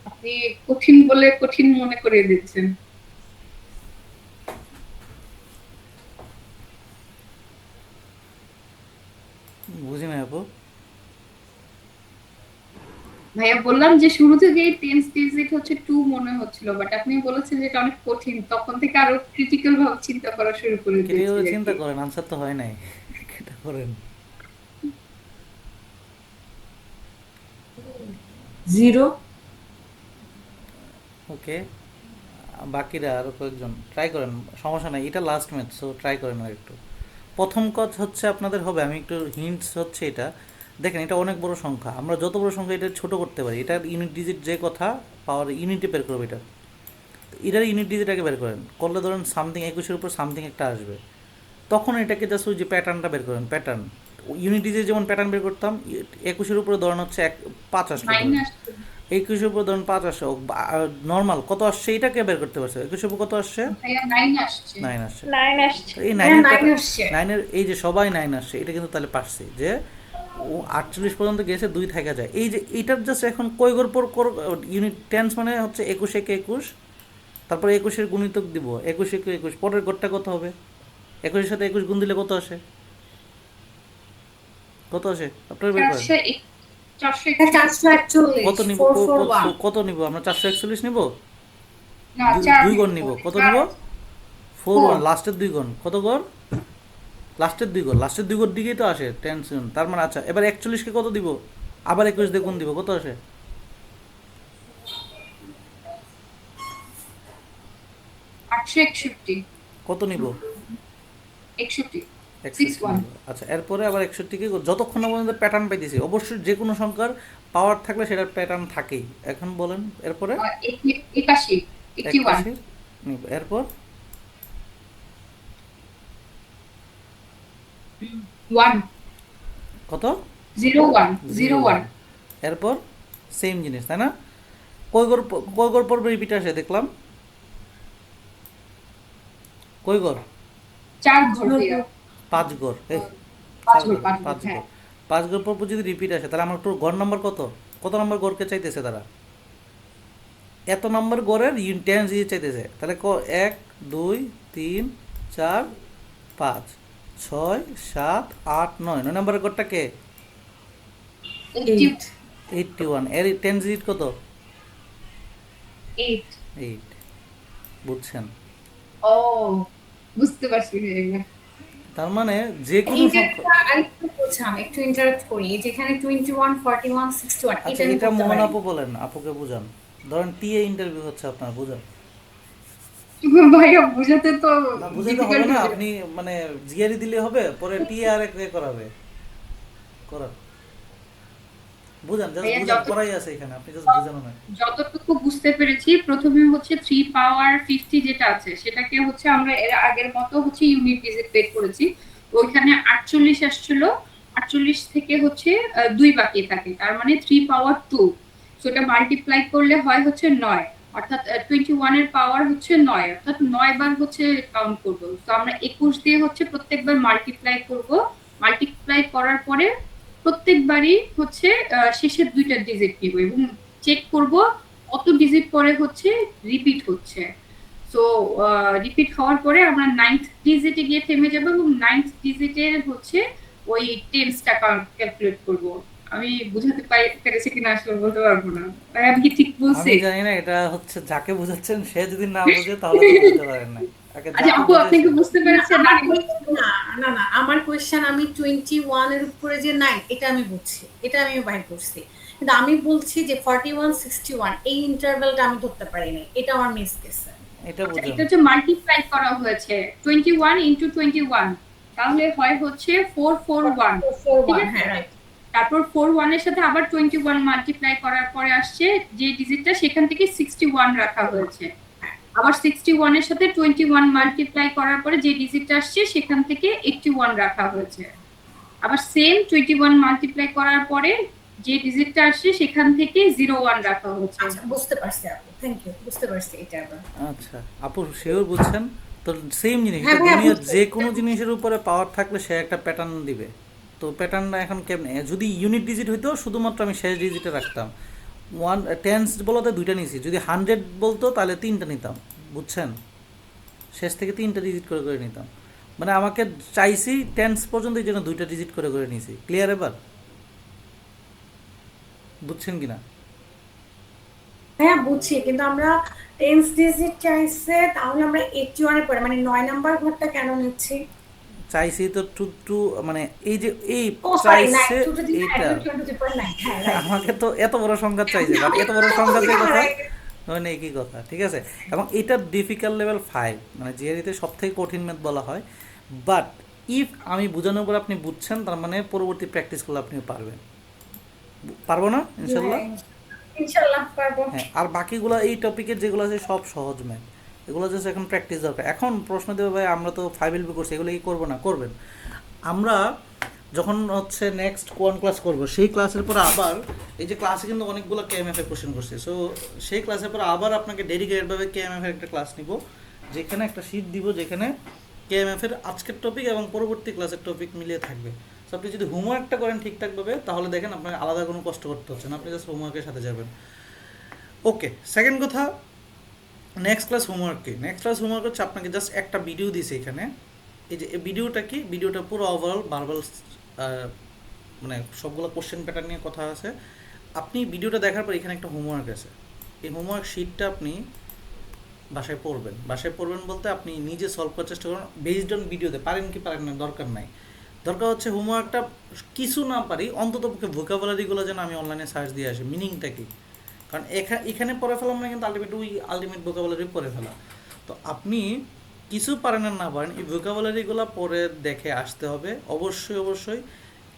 আপনি কঠিন বলে কঠিন মনে করে দিচ্ছেন। বুঝি না আপু। ভাইয়া বললাম যে শুরু থেকেই টেন্স ডিজিট হচ্ছে 2 মনে হচ্ছিল, বাট আপনি বলেছেন যে এটা অনেক কঠিন, তখন থেকে আরো ক্রিটিক্যাল ভাবে চিন্তা করা শুরু করে দিয়েছি ক্রিটিক্যাল আর চিন্তা কি। করেন, আনসার তো হয় নাই। এটা করেন। 0 ওকে, বাকিরা আরো কয়েকজন ট্রাই করেন, সমস্যা নাই, এটা লাস্ট ম্যাচ, সো ট্রাই করেন আর একটু। প্রথম কাজ হচ্ছে আপনাদের হবে, আমি একটু হিন্টস হচ্ছে এটা দেখেন, এটা অনেক বড় সংখ্যা, আমরা যত বড় সংখ্যা এটা ছোট করতে পারি, এটার ইউনিট ডিজিট যে কথা পাওয়ার ইউনিটে বের করবে এটা, এটার ইউনিট ডিজিট আগে বের করেন, করলে ধরেন সামথিং 21-এর উপর সামথিং একটা আসবে, তখন এটাকে জাস্ট ওই যে প্যাটার্নটা বের করেন, প্যাটার্ন ইউনিট ডিজিট যেমন প্যাটার্ন বের করতাম, 21-এর উপরে ধরেন হচ্ছে 5 আসলো, 9 ধরেন আসছে। 21-এর উপর ধরেন 5 আসে, নর্মাল কত আসছে এটাকে বের করতে পারছে, 21-এর উপর কত আসছে, ভাইয়া 9 আসছে। 9 আসছে। 9 আসছে। এই হ্যাঁ, 9-এর 9 আসছে। 9-এর এই যে সবাই 9 আসছে, এটা কিন্তু তাহলে পারছি যে ও 48 পর্যন্ত গেছে, 2 থাকা যায়, এই যে এইটার জাস্ট এখন কয় গড় পর ইউনিট টেন্স মানে হচ্ছে 21 একে 21, তারপরে 21-এর গুণিতক দিব, 21 একে 21, পরের গড়টা কত হবে, 21-এর সাথে 21 গুণ দিলে কত আসে, কত আসে আপনারা বের করেন, 441 কত নিব, 441 কত নিব আমরা, 441 নিব, না 4 দুই গড় নিব, কত নিব, 41, লাস্টের 2 গড়, কত গড়, লাস্টের 2 গড়, লাস্টের 2 গড় দিকেই তো আসে টেনশন, তার মানে আচ্ছা এবার 41-কে কত দিব, আবার 21 দিয়ে গুণ দিব, কত আসে, 861 কত নিব, 61 61 61 নিব। আচ্ছা এরপরে আবার 61-কে যতক্ষণ না পর্যন্ত প্যাটার্ন পাইতেছি, অবশ্যই যে কোনো সংখ্যার পাওয়ার থাকলে সেটার প্যাটার্ন থাকেই, এখন বলেন এরপরে 81 81 81 নিব, এরপর 1 কত, 01 01 এরপর সেম জিনিস, তাই না, কয় গড় পর রিপিট আসে দেখলাম, কয় গড়, 4 ঘর ভাইয়া 5 গড়, এই 5 ঘর 5 5 ঘর হ্যাঁ। গড়, 5 গড় পর যদি রিপিট আসে তাহলে আমার একটু গড় নাম্বার কত, কত নাম্বার গড়কে চাইতেছে তারা, এত নাম্বার গড়ের টেন্স দিয়ে চাইতেছে, তাহলে 1 2 3 4 5 6 7 8 9 9 নাম্বারের গড়টা কে, 8 81, এর টেন্স ডিজিট কত, 8 8, বুঝছেন, ও বুঝতে পারছি ভাইয়া। তার মানে যে কোনো এইটা সংখ্যা, আরেকটু বোঝান, একটু ইন্টারাপ্ট করি, যেখানে 21 41 61 আচ্ছা এটা আমি এটা করতে মোহন পারি। আপু বলেন, আপুকে বুঝান, ধরেন টিএ ইন্টারভিউ হচ্ছে আপনার, বুঝান, ভাইয়া বুঝাতে তো না বুঝাতে হবে difficult না, হয়ে আপনি মানে জিআরই দিলে হবে, পরে টিএ আর এক করাবে, করান, বুঝান, জাস্ট ভাইয়া বুঝান, যত- করাই আছে এখানে, আপনি জাস্ট বুঝানো না, যতটুকু বুঝতে পেরেছি, প্রথমে হচ্ছে 3 পাওয়ার 50 যেটা আছে সেটাকে হচ্ছে আমরা এর আগের মতো হচ্ছে ইউনিট ডিজিট বের করেছি, ওইখানে 48 আসছিল, 48 থেকে হচ্ছে 2 বাকি থাকে, তার মানে 3 পাওয়ার 2, সেটা মাল্টিপ্লাই করলে হয় হচ্ছে 9, অর্থাৎ 21 এর পাওয়ার হচ্ছে 9, অর্থাৎ 9 বার হচ্ছে কাউন্ট করব, তো আমরা 21 দিয়ে হচ্ছে প্রত্যেকবার মাল্টিপ্লাই করব, মাল্টিপ্লাই করার পরে প্রত্যেকবারই হচ্ছে শেষের 2টা ডিজিট নিব এবং চেক করব কত ডিজিট পরে হচ্ছে রিপিট হচ্ছে। সো রিপিট হওয়ার পরে আমরা 9th ডিজিটে গিয়ে থেমে যাব এবং 9th ডিজিটের হচ্ছে ওই টেন্সটা ক্যালকুলেট করব। আমি বুঝাতে পেরেছি কিনা আসলে বলতে পারবো না। ভাই আমি কি ঠিক বলছি? আমি জানি না, এটা হচ্ছে যাকে বুঝাচ্ছেন সে যদি না বুঝে তাহলে তো বুঝতে পারেন না। আগে আচ্ছা যাকে আপু আপনি কি বুঝেছেন। বুঝতে পেরেছেন আমার নাকি? না না না আমার কোয়েশ্চেন, আমি 21 এর উপরে যে 9 এটা আমি বুঝছি, এটা আমি বাইর করছি, কিন্তু আমি বলছি যে 41 61 এই ইন্টারভ্যালটা আমি ধরতে পারি নাই, এটা আমার মিস গেছে। এটা আচ্ছা বুঝুন। এটা হচ্ছে মাল্টিপ্লাই করা হয়েছে 21 ইনটু 21, তাহলে হয় হচ্ছে 441, ঠিক 41 আছে? হ্যাঁ রাইট। তারপর 41 এর সাথে আবার 21 মাল্টিপ্লাই করার পরে আসছে যে ডিজিটটা, সেখান থেকে 61 রাখা হয়েছে। আবার 61 এর সাথে 21 মাল্টিপ্লাই করার পরে যে ডিজিটটা আসছে সেখান থেকে 81 রাখা হয়েছে। আবার সেম 21 মাল্টিপ্লাই করার পরে যে ডিজিটটা আসছে সেখান থেকে 01 রাখা হয়েছে। আচ্ছা বুঝতে পারছি আপু, থ্যাংক ইউ, বুঝতে পারছি এটা আবার। আচ্ছা আপু শিওর বুঝছেন তো? সেম জিনিস, হ্যাঁ এটা ভাইয়া, দুনিয়ার বুঝছি। যে কোনো জিনিসের উপরে পাওয়ার থাকলে সে একটা প্যাটার্ন দিবে। তো প্যাটার্নটা এখন কেমনে, যদি ইউনিট ডিজিট হইতো শুধুমাত্র আমি শেষ ডিজিটে রাখতাম, ওয়ান টেন্স বলতে দুইটা নিয়েছি, যদি 100 বলতো তাহলে 3টা নিতাম, বুঝছেন? শেষ থেকে 3টা ডিজিট করে করে নিতাম, মানে আমাকে চাইছি টেন্স পর্যন্ত এই জন্য 2টা ডিজিট করে করে নিয়েছি। ক্লিয়ার এবার? বুঝছেন কিনা? হ্যাঁ বুঝছি, কিন্তু আমরা টেন্স ডিজিট চাইছে, তাহলে আমরা 81 এর পরে মানে 9 নাম্বার ঘরটা কেন নিচ্ছি? চাইছি তো টু টু, মানে এই যে এই ও সরি, না চাইছে একটু যদি এইটা, 22.9 হ্যাঁ রাইট। আমাকে তো এত বড় সংখ্যা চাইছে, বাট এত বড় সংখ্যা যে কথা মানে একই কথা, ঠিক আছে? এবং এটার ডিফিকাল্ট লেভেল 5, মানে জিআরইতে সব থেকে কঠিন ম্যাথ বলা হয়। বাট ইফ আমি বোঝানোর পর আপনি বুঝছেন, তার মানে পরবর্তী প্র্যাকটিস করলে আপনিও পারবেন। পারবো না ইনশাল্লাহ? ইনশাআল্লাহ পারবো। হ্যাঁ, আর বাকিগুলো এই টপিকের যেগুলো আছে সব সহজ ম্যাথ, এগুলো জাস্ট এখন প্র্যাকটিস দরকার। এখন প্রশ্ন দেবে ভাই আমরা তো 5LB করছি, এগুলো কি করবো না? করবেন। আমরা যখন হচ্ছে নেক্সট কোয়ান ক্লাস করব, সেই ক্লাসের পর আবার এই যে ক্লাসে কিন্তু অনেকগুলো কেএমএফ এর কোশ্চেন করছি, সো সেই ক্লাসের পর আবার আপনাকে ডেডিকেটেডভাবে কেএমএফ এর একটা ক্লাস নিব, যেখানে একটা শীট দিব, যেখানে কেএমএফ এর আজকের টপিক এবং পরবর্তী ক্লাসের টপিক মিলিয়ে থাকবে। সো আপনি যদি হোমওয়ার্কটা করেন ঠিকঠাকভাবে, তাহলে দেখেন আপনাকে আলাদা কোনো কষ্ট করতে হচ্ছে না, আপনি জাস্ট হোমওয়ার্কের সাথে যাবেন। ওকে, সেকেন্ড কথা, নেক্সট ক্লাস হোমওয়ার্ক কি? নেক্সট ক্লাস হোমওয়ার্ক হচ্ছে আপনাকে জাস্ট একটা ভিডিও দিয়েছে এখানে, এই যে এই ভিডিওটা কি, ভিডিওটা পুরো ওভারঅল ভার্বাল, মানে সবগুলো কোশ্চেন প্যাটার্ন নিয়ে কথা আছে। আপনি ভিডিওটা দেখার পর এখানে একটা হোমওয়ার্ক আছে, এই হোমওয়ার্ক শিটটা আপনি বাসায় পড়বেন। বাসায় পড়বেন বলতে আপনি নিজে সলভ করার চেষ্টা করুন বেসড অন ভিডিওতে, পারেন কি পারেন না দরকার নাই। দরকার হচ্ছে হোমওয়ার্কটা কিছু না পারি অন্তত পক্ষে ভোকাবুলারিগুলো যেন আমি অনলাইনে সার্চ দিয়ে আসি, মিনিংটা কি, কারণ এখানে পড়ে ফেলা মানে কিন্তু আলটিমেট ভোকাবুলারি পড়ে ফেলা। তো আপনি কিছু পারেন আর না পারেন এই ভোকাবুলারিগুলো পরে দেখে আসতে হবে। অবশ্যই অবশ্যই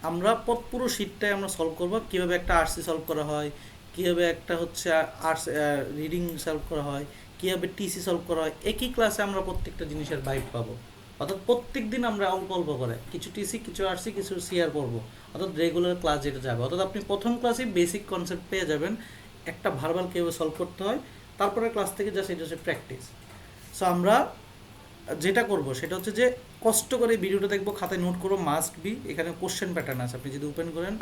আমরা পুরো শিটটাই আমরা সলভ করব, কীভাবে একটা আরসি সলভ করা হয়, কীভাবে একটা হচ্ছে আর্টস রিডিং সলভ করা হয়, কীভাবে টিসি সলভ করা হয়। একই ক্লাসে আমরা প্রত্যেকটা জিনিসের ভাইব পাবো, অর্থাৎ প্রত্যেক দিন আমরা অল্প অল্প করে কিছু টিসি, কিছু আরসি, কিছু সিআর পড়বো, অর্থাৎ রেগুলার ক্লাস যেটা যাবে। অর্থাৎ আপনি প্রথম ক্লাসে বেসিক কনসেপ্ট পেয়ে যাবেন, একটা ভার্বাল কীভাবে সলভ করতে হয়, তারপরে ক্লাস থেকে জাস্ট এটা হচ্ছে প্র্যাকটিস। সো আমরা যেটা করব সেটা হচ্ছে যে কষ্ট করে ভিডিওটা দেখবো, খাতায় নোট করবো, মাস্ট বি। এখানে কোশ্চেন প্যাটার্ন আছে, আপনি যদি ওপেন করেন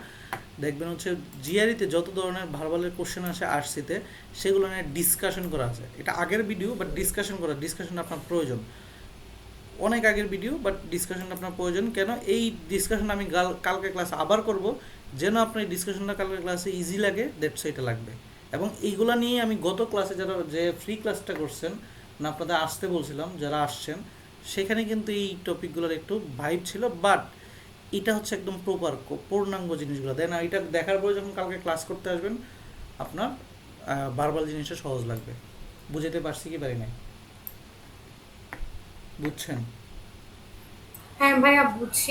দেখবেন হচ্ছে জিআরইতে যত ধরনের ভার্বালের কোশ্চেন আসে আরসিতে, সেগুলো নিয়ে ডিসকাশন করা আছে। এটা আগের ভিডিও, বাট ডিসকাশন আপনার প্রয়োজন, অনেক আগের ভিডিও, বাট ডিসকাশন আপনার প্রয়োজন। কেন এই ডিসকাশন আমি কালকে ক্লাসে আবার করব, যেন আপনার এই ডিসকাশনটা কালকে ক্লাসে ইজি লাগে, দ্যাটস এটা লাগবে। এবং এইগুলা নিয়ে আমি গত ক্লাসে যারা যে ফ্রি ক্লাসটা করছেন না, আপনাদের আসতে বলছিলাম, যারা আসছেন সেখানে কিন্তু এই টপিকগুলোর একটু ভাইব ছিল, বাট এটা হচ্ছে একদম প্রপার পূর্ণাঙ্গ জিনিসগুলো দেন। এটা দেখার পরে যখন কালকে ক্লাস করতে আসবেন আপনার ভার্বাল জিনিসটা সহজ লাগবে। বুঝাতে পারছি কি পারি নাই? বুঝছেন? হ্যাঁ ভাইয়া বুঝছি।